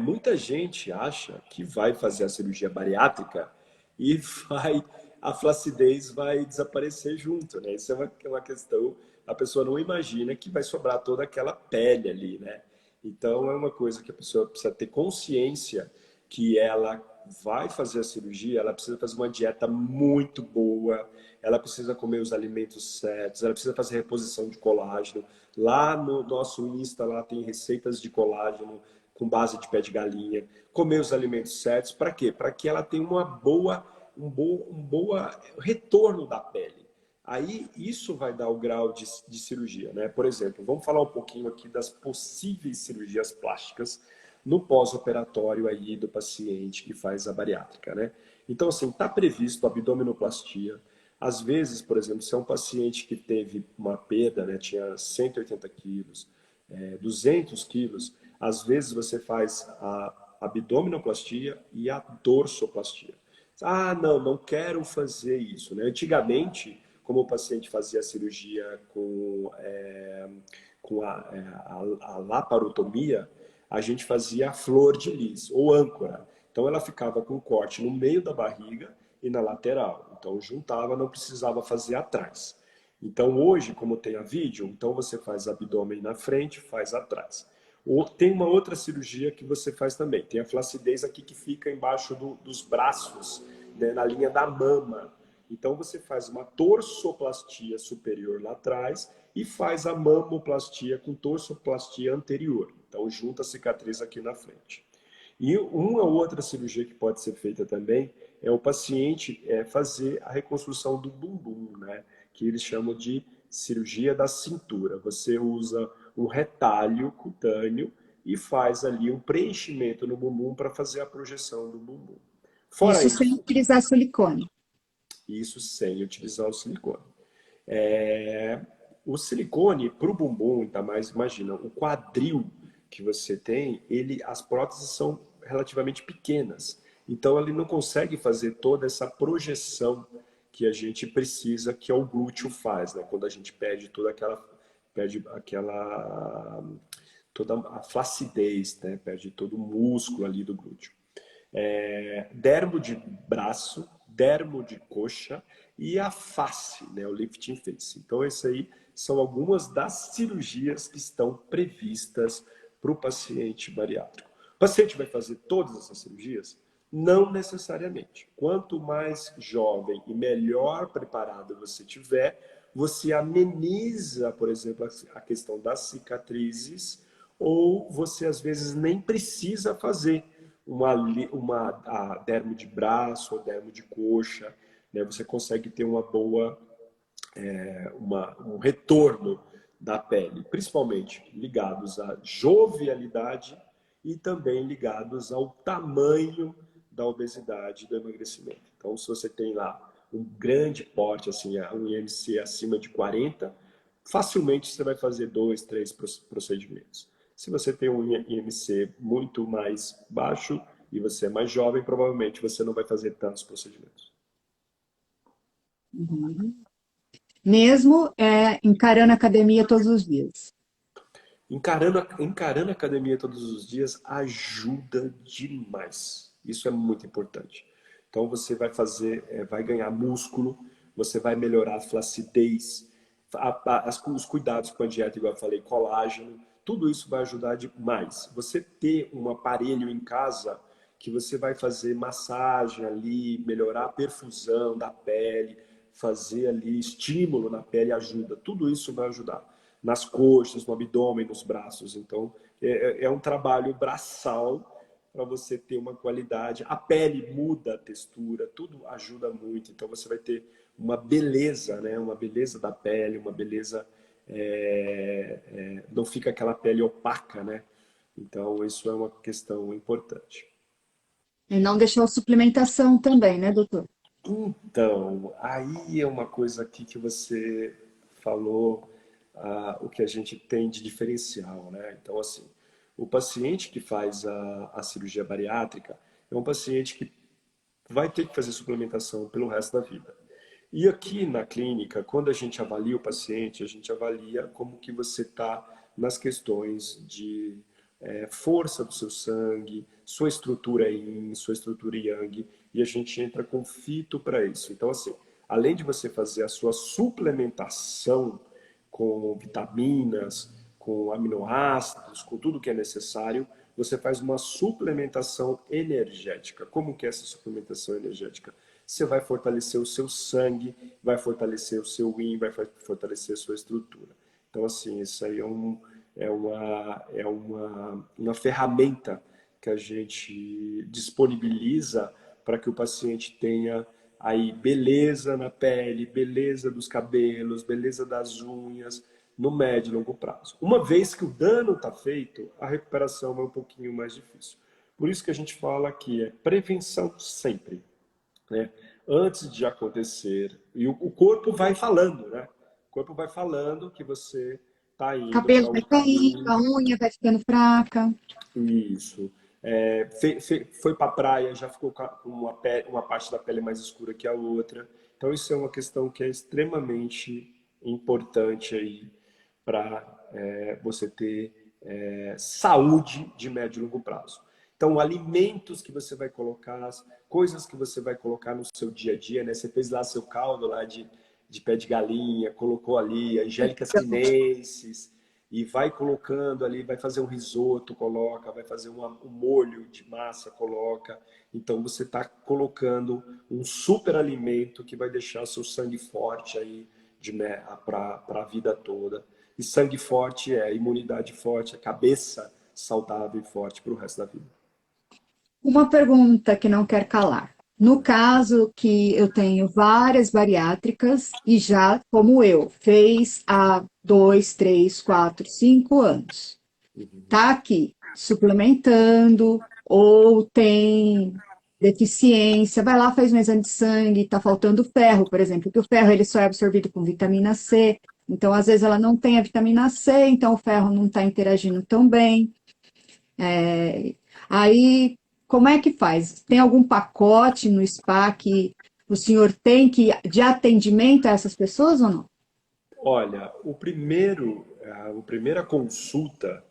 Muita gente acha que vai fazer a cirurgia bariátrica e a flacidez vai desaparecer junto, né? Isso é uma questão, a pessoa não imagina que vai sobrar toda aquela pele ali, né? Então é uma coisa que a pessoa precisa ter consciência que ela vai fazer a cirurgia, ela precisa fazer uma dieta muito boa, ela precisa comer os alimentos certos, ela precisa fazer reposição de colágeno. Lá no nosso Insta, lá tem receitas de colágeno com base de pé de galinha, comer os alimentos certos, para quê? Para que ela tenha um boa retorno da pele. Aí isso vai dar o grau de cirurgia, né? Por exemplo, vamos falar um pouquinho aqui das possíveis cirurgias plásticas no pós-operatório aí do paciente que faz a bariátrica, né? Então, assim, está previsto abdominoplastia. Às vezes, por exemplo, se é um paciente que teve uma perda, né, tinha 180 quilos, 200 quilos, às vezes você faz a abdominoplastia e a dorsoplastia. Ah, não quero fazer isso, né? Antigamente, como o paciente fazia a cirurgia com a laparotomia, a gente fazia a flor de lis, ou âncora. Então ela ficava com corte no meio da barriga e na lateral. Então juntava, não precisava fazer atrás. Então hoje, como tem a vídeo, então você faz abdômen na frente, faz atrás. Ou tem uma outra cirurgia que você faz também. Tem a flacidez aqui que fica embaixo dos braços, né, na linha da mama. Então você faz uma torsoplastia superior lá atrás e faz a mamoplastia com torsoplastia anterior. Então junta a cicatriz aqui na frente. E uma outra cirurgia que pode ser feita também é o paciente fazer a reconstrução do bumbum, né? Que eles chamam de cirurgia da cintura. Você usa um retalho cutâneo e faz ali um preenchimento no bumbum para fazer a projeção do bumbum. Fora Isso sem isso, utilizar silicone. isso sem utilizar o silicone. O silicone para o bumbum, ainda mais, imagina, o quadril que você tem, as próteses são relativamente pequenas. Então ele não consegue fazer toda essa projeção que a gente precisa, que é o glúteo faz, né? Quando a gente perde toda a flacidez, né? Perde todo o músculo ali do glúteo. Dermo de braço, dermo de coxa e a face, né, o lifting face. Então, essas aí são algumas das cirurgias que estão previstas para o paciente bariátrico. O paciente vai fazer todas essas cirurgias? Não necessariamente. Quanto mais jovem e melhor preparado você tiver, você ameniza, por exemplo, a questão das cicatrizes, ou você às vezes nem precisa fazer uma dermo de braço ou dermo de coxa, né? Você consegue ter um retorno da pele, principalmente ligados à jovialidade e também ligados ao tamanho da obesidade e do emagrecimento. Então, se você tem lá um grande porte, assim, um IMC acima de 40, facilmente você vai fazer 2, 3 procedimentos. Se você tem um IMC muito mais baixo e você é mais jovem, provavelmente você não vai fazer tantos procedimentos. Uhum. Mesmo encarando a academia todos os dias. Encarando a academia todos os dias ajuda demais. Isso é muito importante. Então você vai vai ganhar músculo, você vai melhorar a flacidez, os cuidados com a dieta, igual eu falei, colágeno, tudo isso vai ajudar demais. Você ter um aparelho em casa que você vai fazer massagem ali, melhorar a perfusão da pele, fazer ali estímulo na pele ajuda. Tudo isso vai ajudar nas coxas, no abdômen, nos braços. Então, é um trabalho braçal para você ter uma qualidade. A pele muda a textura, tudo ajuda muito. Então você vai ter uma beleza, né? Uma beleza da pele, uma beleza... não fica aquela pele opaca, né? Então isso é uma questão importante. E não deixou suplementação também, né, doutor? Então, aí é uma coisa aqui que você falou, o que a gente tem de diferencial, né? Então, assim, o paciente que faz a cirurgia bariátrica é um paciente que vai ter que fazer suplementação pelo resto da vida. E aqui na clínica, quando a gente avalia o paciente, a gente avalia como que você está nas questões de força do seu sangue, sua estrutura Yin, sua estrutura Yang, e a gente entra com fito para isso. Então, assim, além de você fazer a sua suplementação com vitaminas, com aminoácidos, com tudo que é necessário, você faz uma suplementação energética. Como que é essa suplementação energética? Você vai fortalecer o seu sangue, vai fortalecer o seu yin, vai fortalecer a sua estrutura. Então, assim, isso aí uma ferramenta que a gente disponibiliza para que o paciente tenha aí beleza na pele, beleza dos cabelos, beleza das unhas, no médio e longo prazo. Uma vez que o dano está feito, a recuperação é um pouquinho mais difícil. Por isso que a gente fala que é prevenção sempre, né? Antes de acontecer, e o corpo vai falando, né? O corpo vai falando que você está O indo cabelo para um vai caindo, caminho. a unha vai ficando fraca. Isso. Foi para a praia, já ficou com uma parte da pele mais escura que a outra. Então, isso é uma questão que é extremamente importante aí para você ter saúde de médio e longo prazo. Então, alimentos que você vai colocar, as coisas que você vai colocar no seu dia a dia, né? Você fez lá seu caldo lá de pé de galinha, colocou ali Angélica sinensis, e vai colocando ali, vai fazer um risoto, coloca, vai fazer um molho de massa, coloca. Então você está colocando um super alimento que vai deixar seu sangue forte aí para a vida toda. E sangue forte é imunidade forte, é cabeça saudável e forte para o resto da vida. Uma pergunta que não quer calar. No caso que eu tenho várias bariátricas e já, como eu, fez há 2, 3, 4, 5 anos, tá aqui suplementando ou tem deficiência, vai lá, faz um exame de sangue, tá faltando ferro, por exemplo, porque o ferro ele só é absorvido com vitamina C, então às vezes ela não tem a vitamina C, então o ferro não está interagindo tão bem. É, aí, como é que faz? Tem algum pacote no spa que o senhor tem que de atendimento a essas pessoas ou não? Olha, a primeira consulta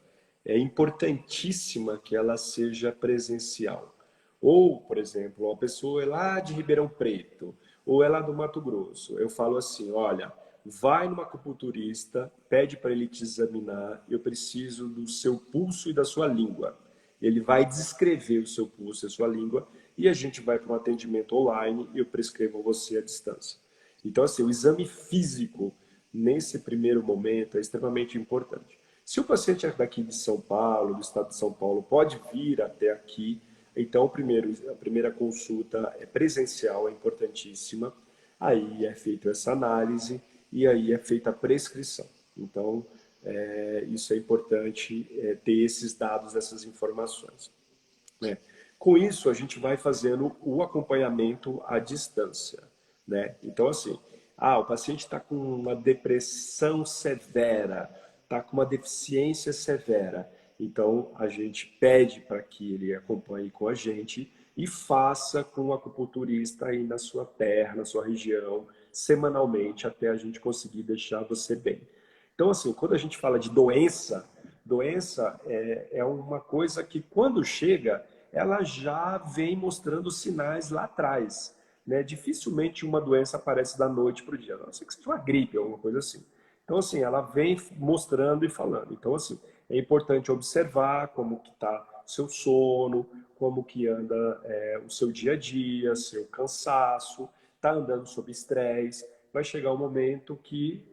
é importantíssima que ela seja presencial. Ou, por exemplo, uma pessoa é lá de Ribeirão Preto, ou é lá do Mato Grosso. Eu falo assim, olha, vai numa acupunturista, pede para ele te examinar, eu preciso do seu pulso e da sua língua. Ele vai descrever o seu pulso e a sua língua e a gente vai para um atendimento online e eu prescrevo a você à distância. Então, assim, o exame físico, nesse primeiro momento, é extremamente importante. Se o paciente é daqui de São Paulo, do estado de São Paulo, pode vir até aqui, então a primeira consulta é presencial, é importantíssima. Aí é feita essa análise e aí é feita a prescrição. Então, isso é importante, ter esses dados, essas informações, né? Com isso, a gente vai fazendo o acompanhamento à distância, né? Então, assim, o paciente está com uma depressão severa, está com uma deficiência severa. Então, a gente pede para que ele acompanhe com a gente e faça com o acupunturista aí na sua terra, na sua região, semanalmente, até a gente conseguir deixar você bem. Então, assim, quando a gente fala de doença é uma coisa que, quando chega, ela já vem mostrando sinais lá atrás, né? Dificilmente uma doença aparece da noite para o dia, a não ser que seja uma gripe, alguma coisa assim. Então, assim, ela vem mostrando e falando. Então, assim, é importante observar como que está o seu sono, como que anda o seu dia a dia, seu cansaço, está andando sob estresse. Vai chegar um momento que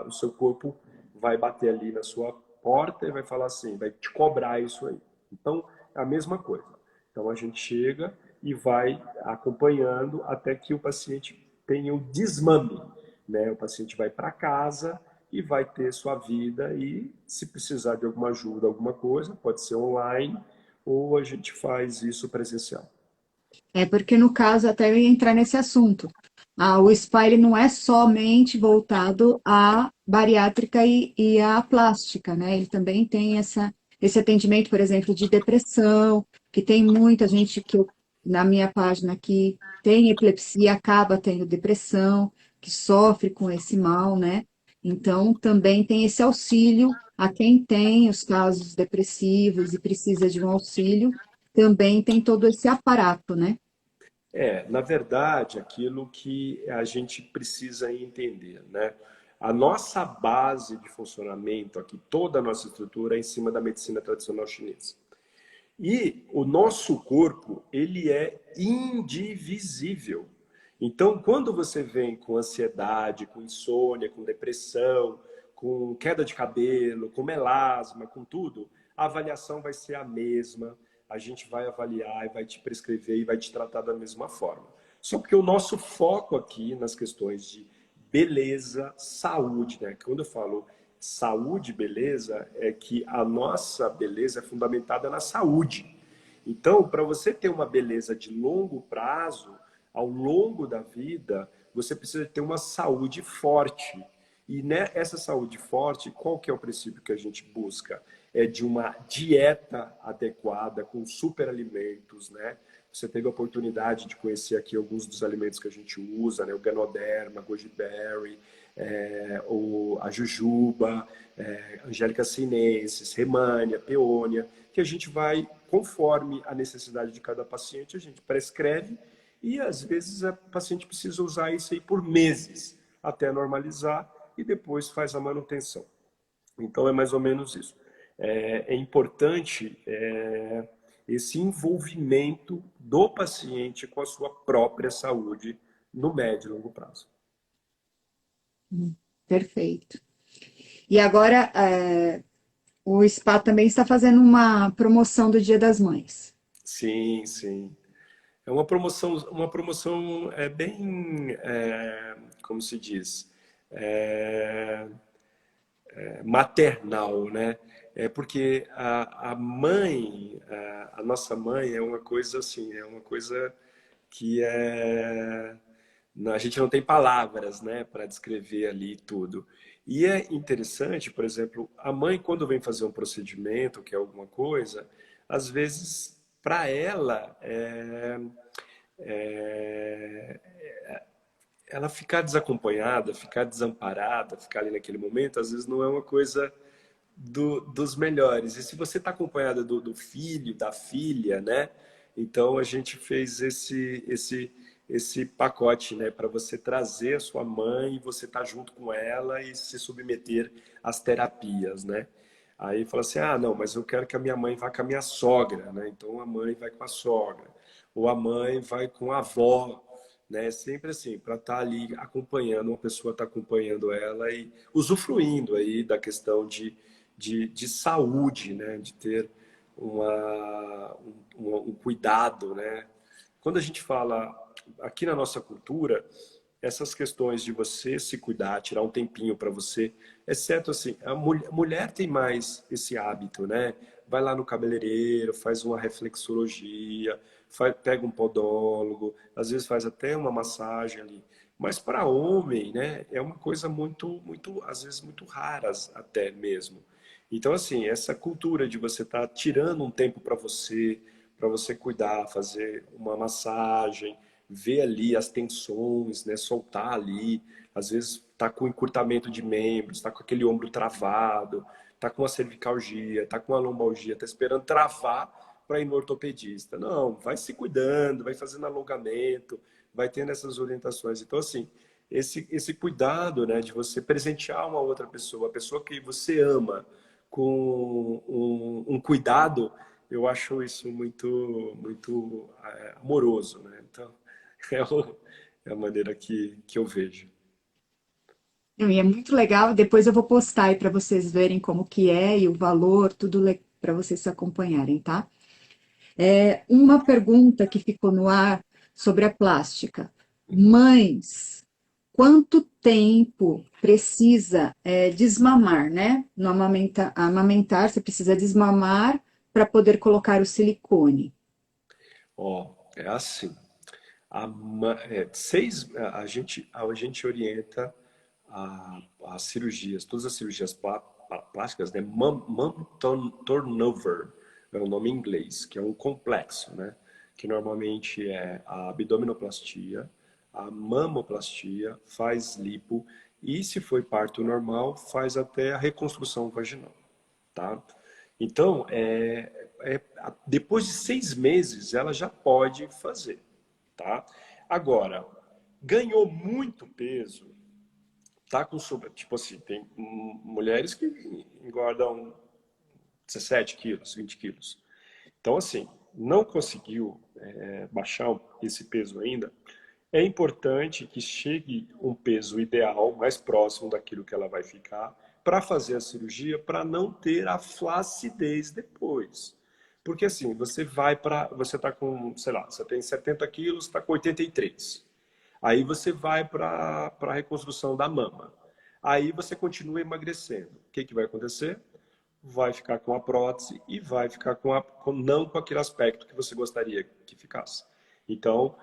o seu corpo vai bater ali na sua porta e vai falar assim, vai te cobrar isso aí. Então, é a mesma coisa. Então a gente chega e vai acompanhando até que o paciente tenha o desmame, né? O paciente vai para casa e vai ter sua vida e se precisar de alguma ajuda, alguma coisa, pode ser online ou a gente faz isso presencial. É porque, no caso, até eu ia entrar nesse assunto. O spa ele não é somente voltado à bariátrica e à plástica, né? Ele também tem esse atendimento, por exemplo, de depressão, que tem muita gente na minha página que tem epilepsia, acaba tendo depressão, que sofre com esse mal, né? Então, também tem esse auxílio a quem tem os casos depressivos e precisa de um auxílio, também tem todo esse aparato, né? Na verdade, aquilo que a gente precisa entender, né? A nossa base de funcionamento aqui, toda a nossa estrutura é em cima da medicina tradicional chinesa. E o nosso corpo, ele é indivisível. Então, quando você vem com ansiedade, com insônia, com depressão, com queda de cabelo, com melasma, com tudo, a avaliação vai ser a mesma. A gente vai avaliar e vai te prescrever e vai te tratar da mesma forma. Só que o nosso foco aqui nas questões de beleza, saúde, né? Quando eu falo saúde, beleza, é que a nossa beleza é fundamentada na saúde. Então, para você ter uma beleza de longo prazo, ao longo da vida, você precisa ter uma saúde forte. E nessa saúde forte, qual que é o princípio que a gente busca? É de uma dieta adequada, com superalimentos, né? Você teve a oportunidade de conhecer aqui alguns dos alimentos que a gente usa, né? O Ganoderma, Goji Berry, a Jujuba, Angélica sinensis, Remânia, Peônia, que a gente vai, conforme a necessidade de cada paciente, a gente prescreve e às vezes a paciente precisa usar isso aí por meses até normalizar e depois faz a manutenção. Então é mais ou menos isso. É importante esse envolvimento do paciente com a sua própria saúde no médio e longo prazo. Perfeito. E agora, o SPA também está fazendo uma promoção do Dia das Mães. Sim, sim. É uma promoção bem, como se diz, é, maternal, né? É porque a mãe, a nossa mãe é uma coisa assim, é uma coisa que a gente não tem palavras, né, para descrever ali tudo. E é interessante, por exemplo, a mãe quando vem fazer um procedimento, que é alguma coisa, às vezes para ela é, ela ficar desacompanhada, ficar desamparada, ficar ali naquele momento, às vezes não é uma coisa dos melhores. E se você está acompanhada do filho, da filha, né? Então a gente fez esse pacote, né? Para você trazer a sua mãe, você estar junto com ela e se submeter às terapias, né? Aí fala assim, não, mas eu quero que a minha mãe vá com a minha sogra, né? Então a mãe vai com a sogra, ou a mãe vai com a avó, né? Sempre assim, para estar ali acompanhando, uma pessoa está acompanhando ela e usufruindo aí da questão de saúde, né? De ter um cuidado, né? Quando a gente fala aqui na nossa cultura, essas questões de você se cuidar, tirar um tempinho para você, exceto assim, a mulher tem mais esse hábito, né? Vai lá no cabeleireiro, faz uma reflexologia, pega um podólogo, às vezes faz até uma massagem ali. Mas para homem, né, é uma coisa muito, às vezes muito raras até mesmo. Então, assim, essa cultura de você estar tirando um tempo para você cuidar, fazer uma massagem, ver ali as tensões, né, soltar ali, às vezes tá com encurtamento de membros, está com aquele ombro travado, está com uma cervicalgia, está com uma lombalgia, está esperando travar para ir no ortopedista. Não, vai se cuidando, vai fazendo alongamento, vai tendo essas orientações. Então, assim, esse cuidado, né, de você presentear uma outra pessoa, a pessoa que você ama, com um cuidado, eu acho isso muito amoroso, né? Então, é a maneira que eu vejo. E é muito legal, depois eu vou postar aí para vocês verem como que é e o valor, tudo para vocês se acompanharem, tá? Uma pergunta que ficou no ar sobre a plástica. Mães, quanto tempo precisa desmamar, né? No amamentar, você precisa desmamar para poder colocar o silicone. Ó, é assim. A gente orienta as cirurgias, todas as cirurgias plásticas, né? Turnover é o nome em inglês, que é um complexo, né? Que normalmente é a abdominoplastia, a mamoplastia, faz lipo e, se foi parto normal, faz até a reconstrução vaginal, tá? Então, depois de 6 meses, ela já pode fazer, tá? Agora, ganhou muito peso, tá com sobre, tipo assim, tem mulheres que engordam 17 quilos, 20 quilos. Então, assim, não conseguiu baixar esse peso ainda, é importante que chegue um peso ideal, mais próximo daquilo que ela vai ficar, para fazer a cirurgia, para não ter a flacidez depois. Porque assim, você está com, sei lá, você tem 70 quilos, está com 83. Aí você vai para a reconstrução da mama. Aí você continua emagrecendo. O que vai acontecer? Vai ficar com a prótese e vai ficar não com aquele aspecto que você gostaria que ficasse. Então,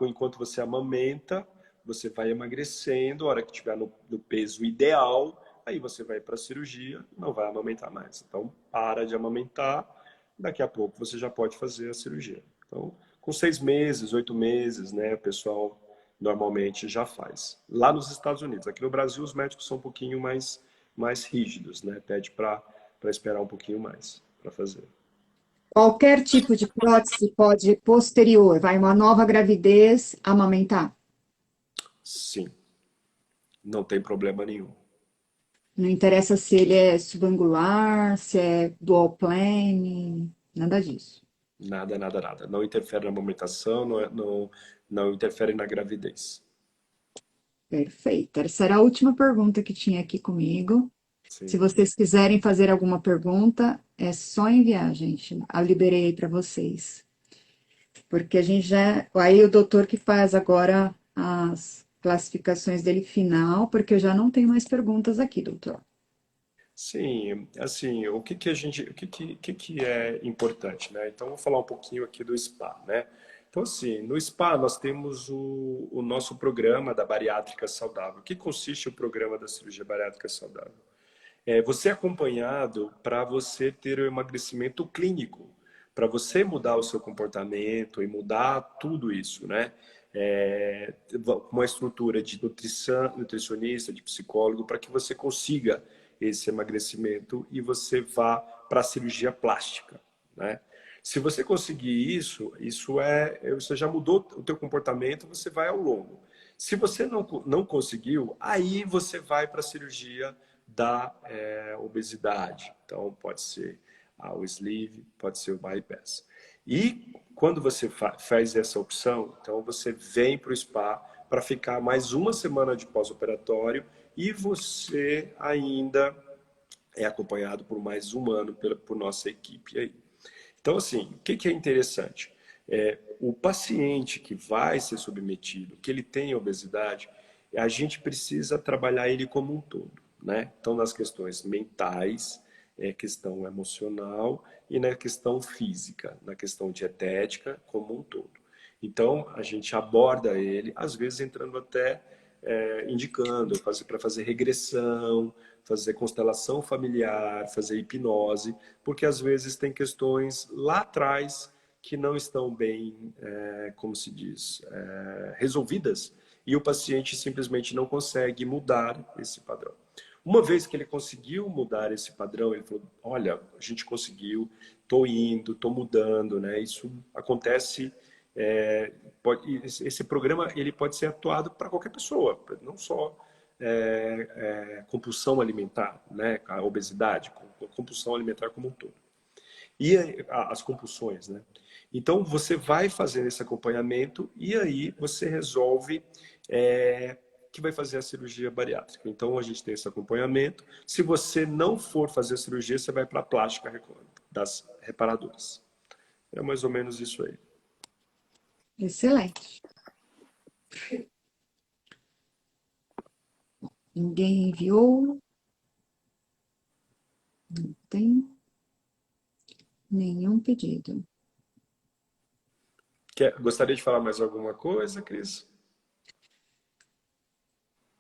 enquanto você amamenta, você vai emagrecendo, a hora que estiver no peso ideal, aí você vai para a cirurgia, não vai amamentar mais. Então, para de amamentar, daqui a pouco você já pode fazer a cirurgia. Então, com 6 meses, 8 meses, né, o pessoal normalmente já faz. Lá nos Estados Unidos. Aqui no Brasil, os médicos são um pouquinho mais rígidos, né? Pede para esperar um pouquinho mais para fazer. Qualquer tipo de prótese pode, posterior, vai uma nova gravidez, amamentar. Sim, não tem problema nenhum. Não interessa se ele é subangular, se é dual plane, nada disso. Nada, nada, nada. Não interfere na amamentação, não interfere na gravidez. Perfeito. Essa era a última pergunta que tinha aqui comigo. Se Sim. vocês quiserem fazer alguma pergunta, é só enviar, gente. Eu liberei aí para vocês. Porque a gente já. Aí o doutor que faz agora as classificações dele final, porque eu já não tenho mais perguntas aqui, doutor. Sim, assim, o que é importante, né? Então, vou falar um pouquinho aqui do spa, né? Então, assim, no spa nós temos o nosso programa da bariátrica saudável. O que consiste o programa da cirurgia bariátrica saudável? Você é acompanhado para você ter o emagrecimento clínico, para você mudar o seu comportamento e mudar tudo isso, né? Uma estrutura de nutricionista, de psicólogo, para que você consiga esse emagrecimento e você vá para a cirurgia plástica, né? Se você conseguir você já mudou o teu comportamento, você vai ao longo. Se você não conseguiu, aí você vai para a cirurgia da obesidade. Então, pode ser o sleeve, pode ser o bypass. E quando você faz essa opção, então você vem para o spa para ficar mais uma semana de pós-operatório e você ainda é acompanhado por mais um ano por nossa equipe aí. Então, assim, o que é interessante? O paciente que vai ser submetido, que ele tem obesidade, a gente precisa trabalhar ele como um todo, né? Então, nas questões mentais, questão emocional e na questão física, na questão dietética como um todo. Então, a gente aborda ele, às vezes entrando até indicando para fazer regressão, fazer constelação familiar, fazer hipnose, porque às vezes tem questões lá atrás que não estão bem, como se diz, resolvidas, e o paciente simplesmente não consegue mudar esse padrão. Uma vez que ele conseguiu mudar esse padrão, ele falou, olha, a gente conseguiu, estou indo, estou mudando, né? Isso acontece, esse programa ele pode ser atuado para qualquer pessoa, não só compulsão alimentar, né? A obesidade, compulsão alimentar como um todo. E as compulsões, né? Então, você vai fazer esse acompanhamento e aí você resolve que vai fazer a cirurgia bariátrica. Então, a gente tem esse acompanhamento. Se você não for fazer a cirurgia, você vai para a plástica reparadoras. É mais ou menos isso aí. Excelente. Ninguém enviou? Não tem nenhum pedido. Gostaria de falar mais alguma coisa, Cris?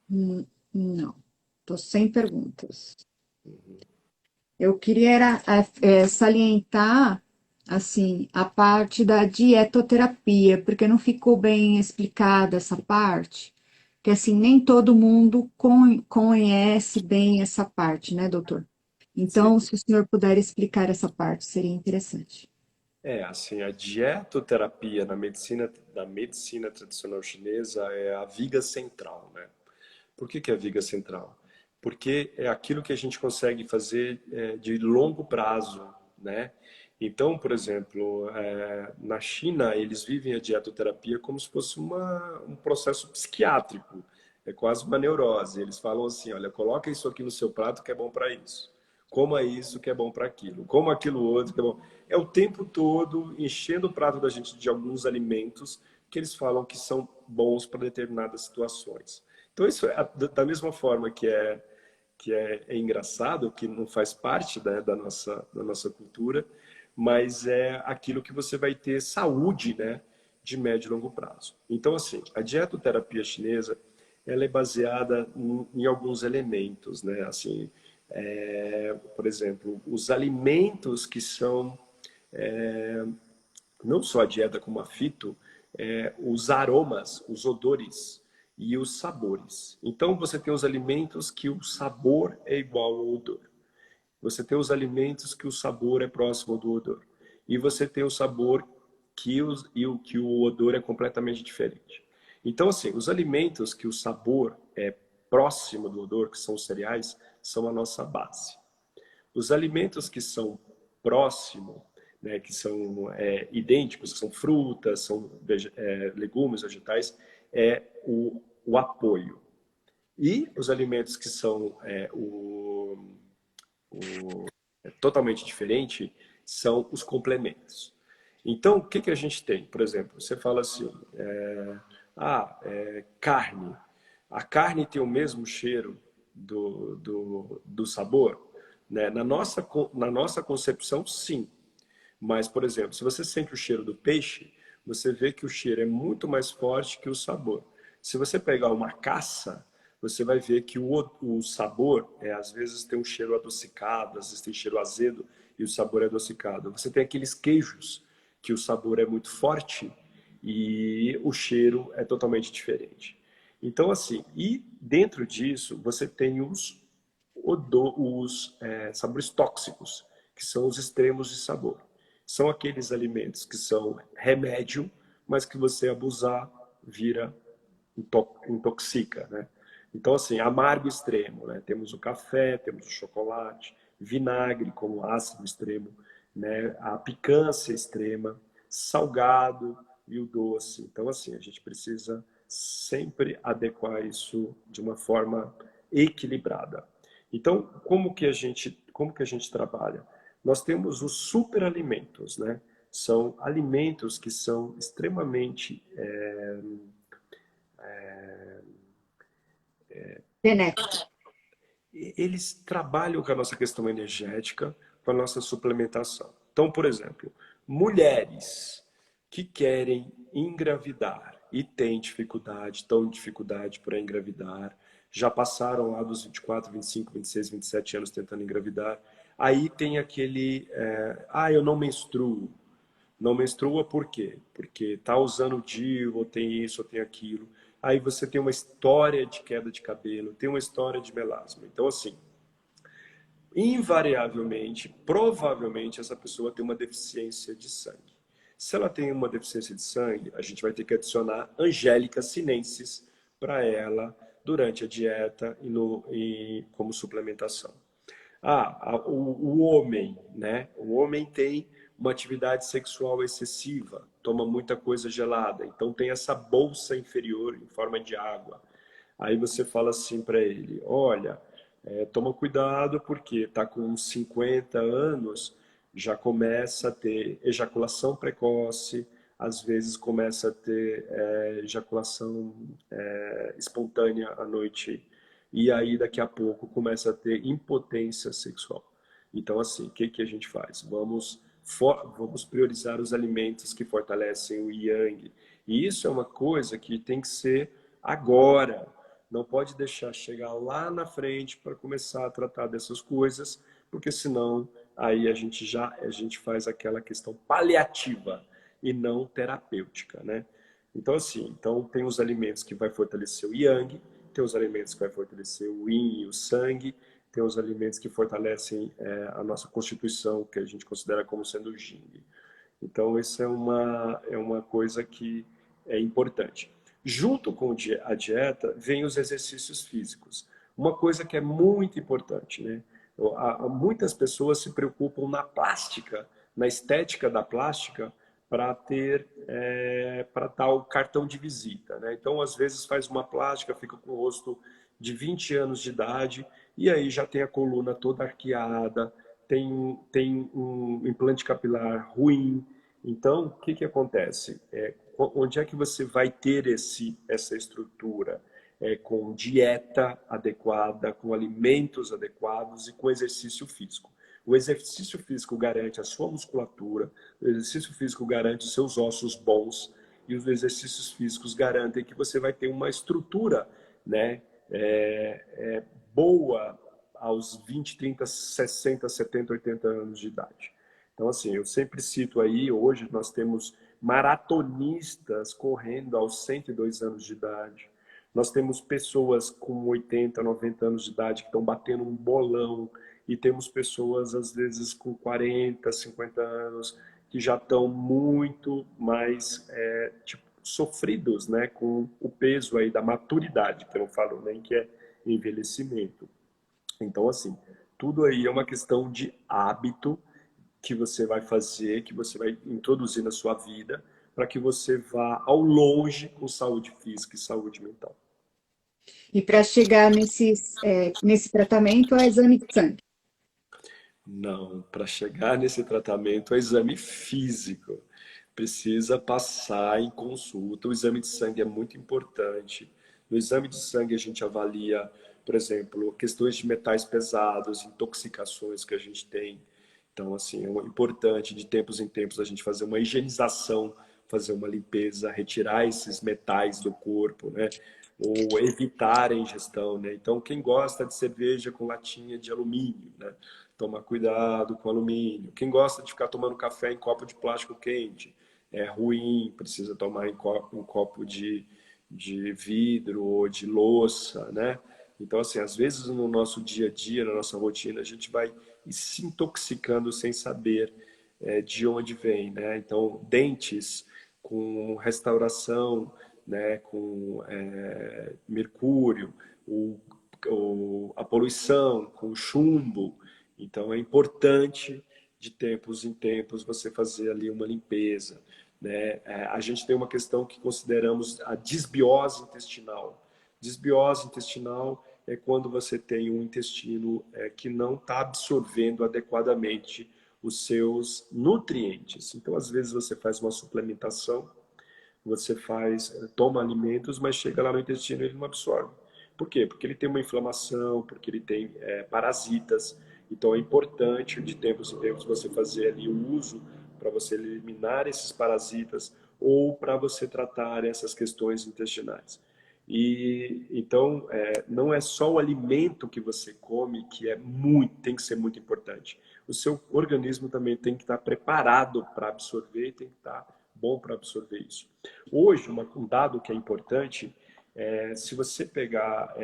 Não, estou sem perguntas. Eu queria salientar assim a parte da dietoterapia, porque não ficou bem explicada essa parte, que assim nem todo mundo conhece bem essa parte, né, doutor? Sim. Então, se o senhor puder explicar essa parte, seria interessante. Assim, a dietoterapia na medicina tradicional chinesa é a viga central, né? Por que é a viga central? Porque é aquilo que a gente consegue fazer de longo prazo, né? Então, por exemplo, na China, eles vivem a dietoterapia como se fosse um processo psiquiátrico, é quase uma neurose. Eles falam assim, olha, coloca isso aqui no seu prato que é bom para isso. Coma isso que é bom para aquilo. Coma aquilo outro que é bom. É o tempo todo enchendo o prato da gente de alguns alimentos que eles falam que são bons para determinadas situações. Então, isso é da mesma forma que é engraçado, que não faz parte, né, da nossa cultura, mas é aquilo que você vai ter saúde, né, de médio e longo prazo. Então, assim, a dietoterapia chinesa, ela é baseada em alguns elementos, né, assim, por exemplo, os alimentos que são, não só a dieta como a fito, os aromas, os odores e os sabores. Então, você tem os alimentos que o sabor é igual ao odor. Você tem os alimentos que o sabor é próximo do odor. E você tem o sabor que o odor é completamente diferente. Então, assim, os alimentos que o sabor é próximo do odor, que são os cereais, são a nossa base. Os alimentos que são próximos, né, que são idênticos, que são frutas, são legumes, vegetais, é o apoio. E os alimentos que são totalmente diferente são os complementos. Então, o que a gente tem? Por exemplo, você fala assim, carne. A carne tem o mesmo cheiro do sabor? Né? Na nossa concepção, sim. Mas, por exemplo, se você sente o cheiro do peixe, você vê que o cheiro é muito mais forte que o sabor. Se você pegar uma caça, você vai ver que o sabor, às vezes, tem um cheiro adocicado, às vezes tem cheiro azedo e o sabor é adocicado. Você tem aqueles queijos que o sabor é muito forte e o cheiro é totalmente diferente. Então, assim, e dentro disso, você tem os sabores tóxicos, que são os extremos de sabor. São aqueles alimentos que são remédio, mas que você abusar vira intoxica, né? Então, assim, amargo extremo, né? Temos o café, temos o chocolate, vinagre como ácido extremo, né? A picância extrema, salgado e o doce. Então, assim, a gente precisa sempre adequar isso de uma forma equilibrada. Então, como que a gente trabalha? Nós temos os superalimentos, né? São alimentos que são extremamente Benéfico. eles trabalham com a nossa questão energética, com a nossa suplementação. Então, por exemplo, mulheres que querem engravidar e têm dificuldade, estão em dificuldade para engravidar, já passaram lá dos 24, 25, 26, 27 anos tentando engravidar, aí tem aquele, eu não menstruo. Não menstrua por quê? Porque tá usando DIU, ou tem isso, ou tem aquilo. Aí você tem uma história de queda de cabelo, tem uma história de melasma. Então, assim, invariavelmente, provavelmente, essa pessoa tem uma deficiência de sangue. Se ela tem uma deficiência de sangue, a gente vai ter que adicionar Angélica sinensis para ela durante a dieta e como suplementação. O homem, né? O homem tem uma atividade sexual excessiva, toma muita coisa gelada, então tem essa bolsa inferior em forma de água. Aí você fala assim para ele, olha, toma cuidado porque tá com uns 50 anos, já começa a ter ejaculação precoce, às vezes começa a ter ejaculação espontânea à noite, e aí daqui a pouco começa a ter impotência sexual. Então, assim, o que a gente faz? Vamos priorizar os alimentos que fortalecem o yang. E isso é uma coisa que tem que ser agora. Não pode deixar chegar lá na frente para começar a tratar dessas coisas, porque senão aí a gente faz aquela questão paliativa e não terapêutica, né? Então, assim, tem os alimentos que vai fortalecer o yang, tem os alimentos que vai fortalecer o yin e o sangue, tem os alimentos que fortalecem a nossa constituição, que a gente considera como sendo o yin. Então, isso é uma coisa que é importante. Junto com a dieta, vem os exercícios físicos. Uma coisa que é muito importante, né? Muitas pessoas se preocupam na plástica, na estética da plástica, para para dar o cartão de visita, né? Então, às vezes faz uma plástica, fica com o rosto de 20 anos de idade e aí já tem a coluna toda arqueada, tem um implante capilar ruim. Então, o que acontece? Onde é que você vai ter essa estrutura? Com dieta adequada, com alimentos adequados e com exercício físico. O exercício físico garante a sua musculatura, o exercício físico garante os seus ossos bons e os exercícios físicos garantem que você vai ter uma estrutura, né, boa aos 20, 30, 60, 70, 80 anos de idade. Então, assim, eu sempre cito aí, hoje nós temos maratonistas correndo aos 102 anos de idade. Nós temos pessoas com 80, 90 anos de idade que estão batendo um bolão e temos pessoas, às vezes, com 40, 50 anos que já estão muito mais sofridos, né, com o peso aí da maturidade, que eu não falo nem que é envelhecimento. Então, assim, tudo aí é uma questão de hábito que você vai fazer, que você vai introduzir na sua vida, para que você vá ao longe com saúde física e saúde mental. E para chegar nesse tratamento, é exame de sangue. Não, para chegar nesse tratamento é exame físico. Precisa passar em consulta. O exame de sangue é muito importante. No exame de sangue a gente avalia, por exemplo, questões de metais pesados, intoxicações que a gente tem. Então, assim, é importante de tempos em tempos a gente fazer uma higienização, fazer uma limpeza, retirar esses metais do corpo, né? Ou evitar a ingestão, né? Então, quem gosta de cerveja com latinha de alumínio, né? Tomar cuidado com alumínio. Quem gosta de ficar tomando café em copo de plástico quente, é ruim, precisa tomar em copo de vidro ou de louça, né? Então, assim, às vezes no nosso dia a dia, na nossa rotina, a gente vai se intoxicando sem saber de onde vem, né? Então, dentes com restauração, né? Com mercúrio, a poluição, com chumbo. Então, é importante de tempos em tempos você fazer ali uma limpeza, né? A gente tem uma questão que consideramos a disbiose intestinal. Disbiose intestinal é quando você tem um intestino que não está absorvendo adequadamente os seus nutrientes. Então, às vezes você faz uma suplementação, você toma alimentos, mas chega lá no intestino e ele não absorve. Por quê? Porque ele tem uma inflamação, porque ele tem parasitas. Então, é importante de tempos em tempos você fazer ali o uso para você eliminar esses parasitas ou para você tratar essas questões intestinais. E então não é só o alimento que você come que tem que ser muito importante. O seu organismo também tem que estar preparado para absorver e tem que estar bom para absorver isso. Hoje, um dado que é importante se você pegar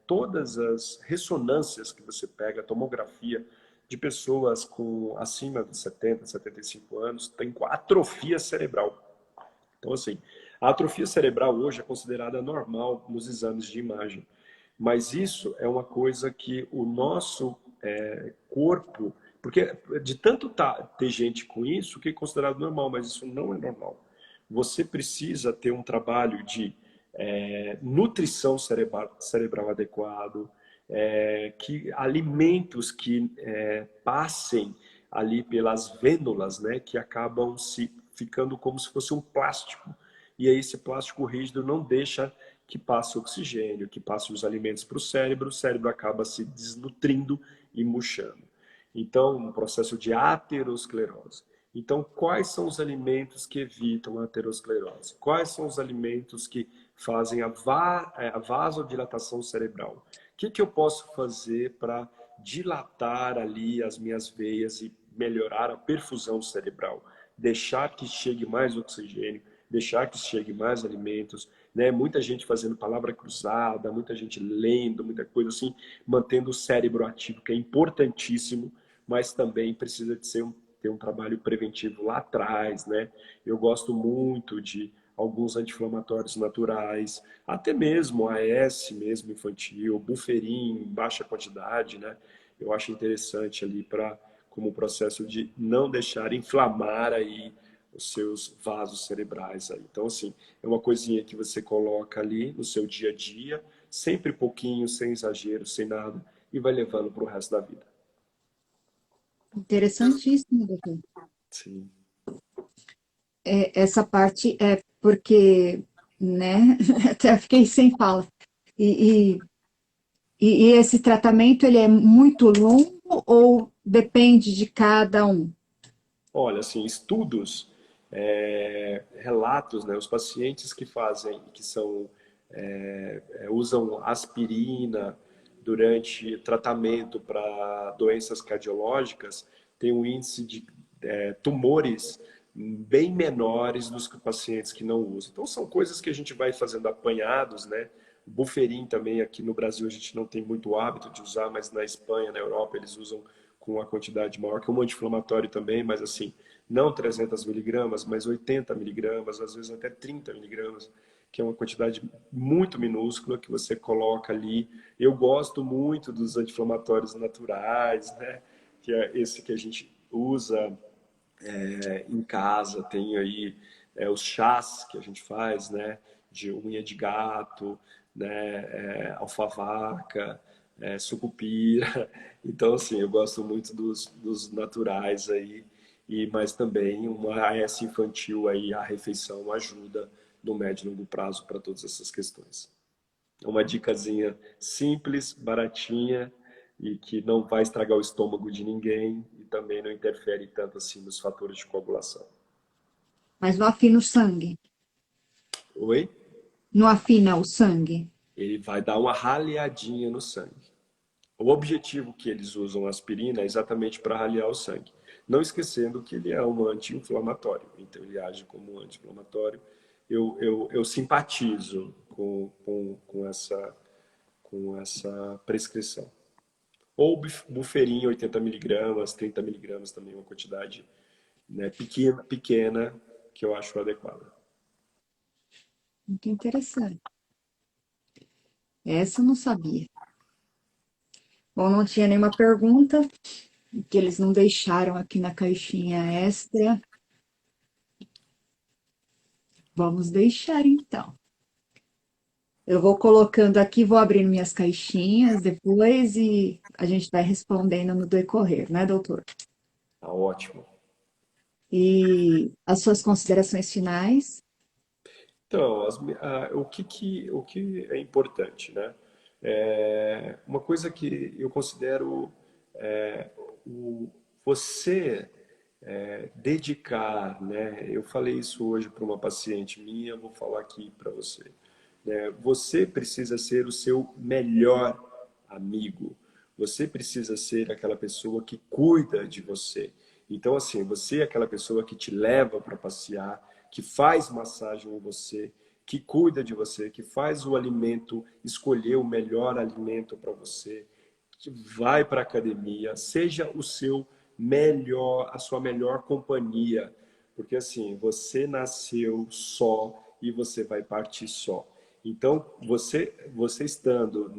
todas as ressonâncias que você pega, a tomografia de pessoas com acima de 70, 75 anos, tem atrofia cerebral. Então, assim, a atrofia cerebral hoje é considerada normal nos exames de imagem, mas isso é uma coisa que o nosso corpo, porque de tanto ter gente com isso, que é considerado normal, mas isso não é normal. Você precisa ter um trabalho de nutrição cerebral adequado, que alimentos que passem ali pelas vênulas, né, que acabam se ficando como se fosse um plástico. E aí esse plástico rígido não deixa que passe oxigênio, que passe os alimentos para o cérebro acaba se desnutrindo e murchando. Então, um processo de aterosclerose. Então, quais são os alimentos que evitam a aterosclerose? Quais são os alimentos que fazem a vasodilatação cerebral? O que eu posso fazer para dilatar ali as minhas veias e melhorar a perfusão cerebral? Deixar que chegue mais oxigênio, deixar que chegue mais alimentos, né? Muita gente fazendo palavra cruzada, muita gente lendo, muita coisa assim, mantendo o cérebro ativo, que é importantíssimo, mas também precisa de ter um trabalho preventivo lá atrás, né? Eu gosto muito de alguns anti-inflamatórios naturais, até mesmo AS mesmo infantil, buferin em baixa quantidade, né? Eu acho interessante ali para como processo de não deixar inflamar aí os seus vasos cerebrais aí. Então, assim, é uma coisinha que você coloca ali no seu dia a dia, sempre pouquinho, sem exagero, sem nada, e vai levando para o resto da vida. Interessantíssimo, doutor. Sim. Essa parte é porque, né, até fiquei sem fala. E, e, e esse tratamento, ele é muito longo ou depende de cada um? Olha, assim, estudos, relatos, né, os pacientes que fazem, que são, usam aspirina durante tratamento para doenças cardiológicas, tem um índice de tumores bem menores dos que pacientes que não usam. Então, são coisas que a gente vai fazendo apanhados, né? O buferin também, aqui no Brasil, a gente não tem muito hábito de usar, mas na Espanha, na Europa, eles usam com uma quantidade maior, que é um anti-inflamatório também, mas assim, não 300 miligramas, mas 80 miligramas, às vezes até 30 miligramas, que é uma quantidade muito minúscula que você coloca ali. Eu gosto muito dos anti-inflamatórios naturais, né? Que é esse que a gente usa em casa, tem aí os chás que a gente faz, né? De unha de gato, né? Alfavaca, sucupira. Então, assim, eu gosto muito dos naturais aí, mas também uma AS infantil aí, a refeição ajuda no médio e longo prazo para todas essas questões. Uma dicasinha simples, baratinha e que não vai estragar o estômago de ninguém e também não interfere tanto assim nos fatores de coagulação. Mas não afina o sangue. Oi? Não afina o sangue. Ele vai dar uma raleadinha no sangue. O objetivo que eles usam a aspirina é exatamente para ralear o sangue. Não esquecendo que ele é um anti-inflamatório, então ele age como um anti-inflamatório. Eu simpatizo com essa prescrição. Ou buferin 80 miligramas, 30 miligramas também, uma quantidade, né, pequena, que eu acho adequada. Muito interessante. Essa eu não sabia. Bom, não tinha nenhuma pergunta, que eles não deixaram aqui na caixinha extra. Vamos deixar então. Eu vou colocando aqui, vou abrindo minhas caixinhas depois e a gente vai respondendo no decorrer, né, doutor? Tá ótimo. E as suas considerações finais? Então, o que é importante, né? Uma coisa que eu considero o, você dedicar, né? Eu falei isso hoje para uma paciente minha, vou falar aqui para você. Né? Você precisa ser o seu melhor amigo. Você precisa ser aquela pessoa que cuida de você. Então, assim, você é aquela pessoa que te leva para passear, que faz massagem em você, que cuida de você, que faz o alimento, escolher o melhor alimento para você, que vai para a academia, seja o seu melhor, a sua melhor companhia, porque assim, você nasceu só e você vai partir só. Então, você estando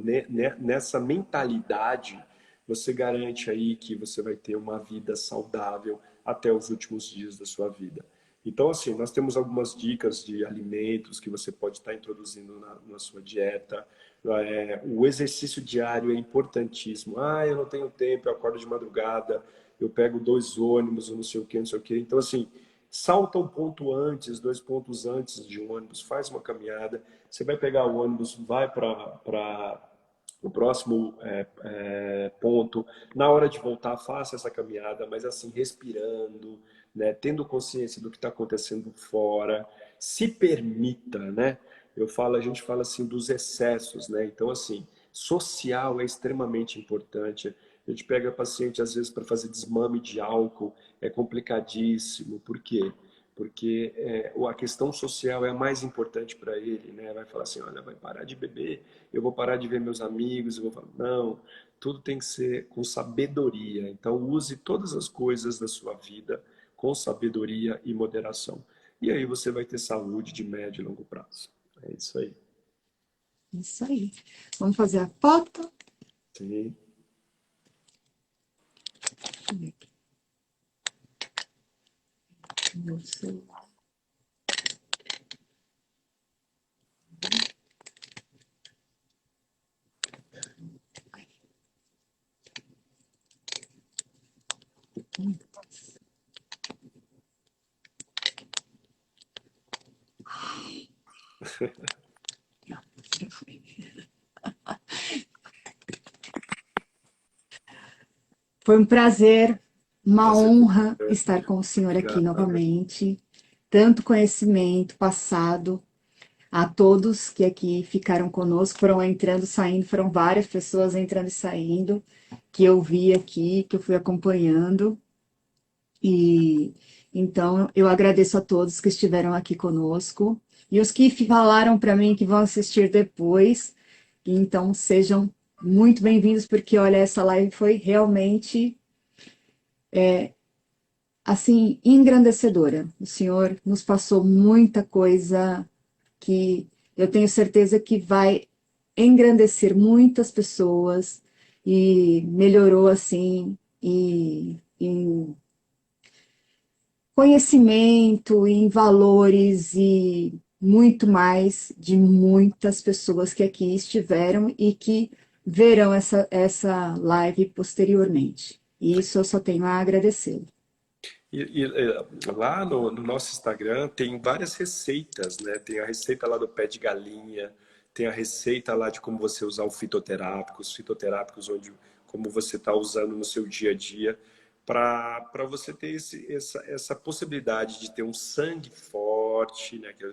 nessa mentalidade, você garante aí que você vai ter uma vida saudável até os últimos dias da sua vida. Então, assim, nós temos algumas dicas de alimentos que você pode estar introduzindo na sua dieta. O exercício diário é importantíssimo. Ah, eu não tenho tempo, eu acordo de madrugada, eu pego 2 ônibus, ou não sei o quê, não sei o quê. Então, assim, salta um ponto antes, 2 pontos antes de um ônibus, faz uma caminhada, você vai pegar o ônibus, vai para o próximo ponto. Na hora de voltar, faça essa caminhada, mas assim, respirando, né? Tendo consciência do que está acontecendo fora. Se permita, né? A gente fala assim dos excessos, né? Então, assim, social é extremamente importante. A gente pega paciente, às vezes, para fazer desmame de álcool, é complicadíssimo. Por quê? Porque a questão social é a mais importante para ele, né? Vai falar assim, olha, vai parar de beber, eu vou parar de ver meus amigos, eu vou falar, não, tudo tem que ser com sabedoria. Então, use todas as coisas da sua vida com sabedoria e moderação. E aí você vai ter saúde de médio e longo prazo. É isso aí. Isso aí. Vamos fazer a foto? Sim. Deixa eu ver aqui. Meu celular. Já foi. Foi um prazer, uma Prazer honra foi estar com o senhor aqui obrigado. novamente. Tanto conhecimento passado a todos que aqui ficaram conosco, foram entrando, saindo, foram várias pessoas entrando e saindo, que eu vi aqui, que eu fui acompanhando. E então eu agradeço a todos que estiveram aqui conosco e os que falaram para mim que vão assistir depois. Então sejam muito bem-vindos, porque olha, essa live foi realmente assim engrandecedora. O senhor nos passou muita coisa que eu tenho certeza que vai engrandecer muitas pessoas e melhorou assim em conhecimento, em valores e muito mais de muitas pessoas que aqui estiveram e que verão essa live posteriormente. E isso eu só tenho a agradecer. Lá no nosso Instagram tem várias receitas, né? Tem a receita lá do pé de galinha, tem a receita lá de como você usar os fitoterápicos como você está usando no seu dia a dia, para você ter essa possibilidade de ter um sangue forte, né? Que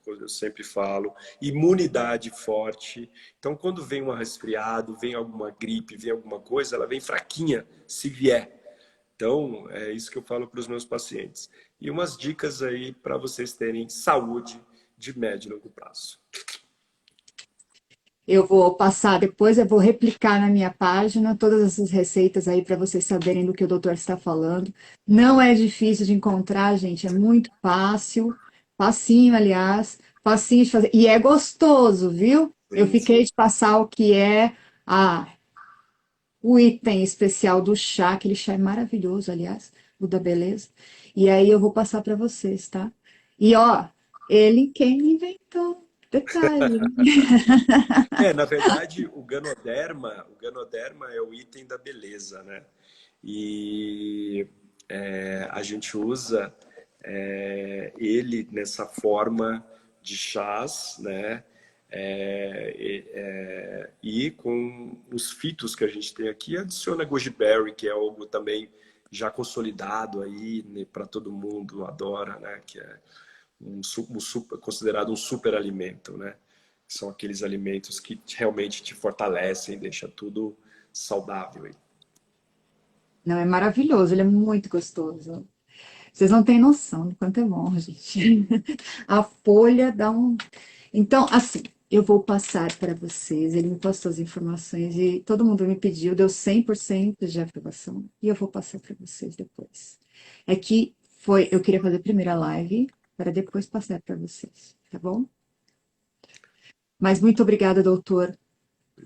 eu sempre falo, imunidade forte. Então, quando vem um resfriado, vem alguma gripe, vem alguma coisa, ela vem fraquinha, se vier. Então, é isso que eu falo para os meus pacientes. E umas dicas aí para vocês terem saúde de médio e longo prazo. Eu vou passar depois, eu vou replicar na minha página todas essas receitas aí para vocês saberem do que o doutor está falando. Não é difícil de encontrar, gente, é muito fácil, facinho, aliás, facinho de fazer. E é gostoso, viu? Eu Sim, fiquei sim. de passar o que é o item especial do chá, aquele chá é maravilhoso, aliás, o da beleza. E aí eu vou passar para vocês, tá? E ó, ele quem inventou. Detalhe. Na verdade, o ganoderma é o item da beleza, né? E a gente usa ele nessa forma de chás, né? E com os fitos que a gente tem aqui, adiciona goji berry, que é algo também já consolidado aí, né, para todo mundo adora, né? Que é considerado um super alimento, né? São aqueles alimentos que realmente te fortalecem, deixa tudo saudável aí. Não, é maravilhoso, ele é muito gostoso. Vocês não têm noção do quanto é bom, gente. A folha dá um. Então, assim, eu vou passar para vocês. Ele me passou as informações e todo mundo me pediu, deu 100% de aprovação. E eu vou passar para vocês depois. É que eu queria fazer a primeira live para depois passar para vocês, tá bom? Mas muito obrigada, doutor,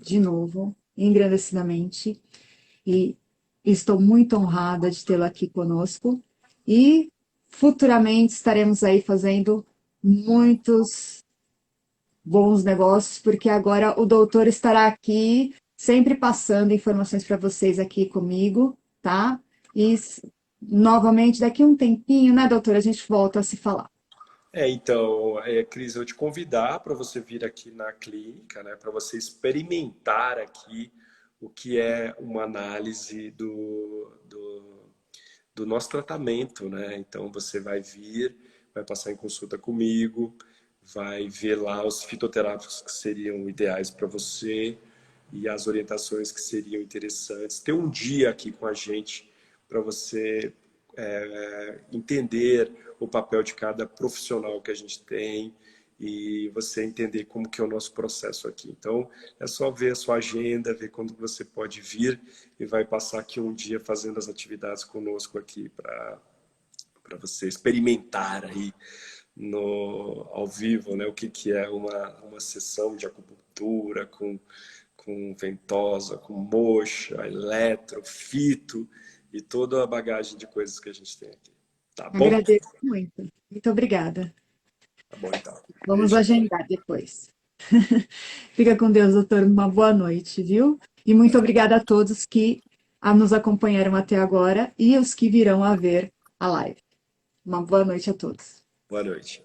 de novo, engrandecidamente. E estou muito honrada de tê-lo aqui conosco. E futuramente estaremos aí fazendo muitos bons negócios, porque agora o doutor estará aqui sempre passando informações para vocês aqui comigo, tá? E novamente, daqui a um tempinho, né, doutora, a gente volta a se falar. Então, Cris, eu te convidar para você vir aqui na clínica, né, para você experimentar aqui o que é uma análise do nosso tratamento, né? Então, você vai vir, vai passar em consulta comigo, vai ver lá os fitoterápicos que seriam ideais para você e as orientações que seriam interessantes. Ter um dia aqui com a gente para você entender o papel de cada profissional que a gente tem e você entender como que é o nosso processo aqui. Então, é só ver a sua agenda, ver quando você pode vir e vai passar aqui um dia fazendo as atividades conosco aqui para você experimentar aí ao vivo, né, o que é uma sessão de acupuntura com ventosa, com moxa, eletro, fito e toda a bagagem de coisas que a gente tem aqui. Tá bom? Agradeço muito. Muito obrigada. Tá bom, então. Vamos Beijão. agendar depois. Fica com Deus, doutor. Uma boa noite, viu? E muito obrigada a todos que nos acompanharam até agora e os que virão a ver a live. Uma boa noite a todos. Boa noite.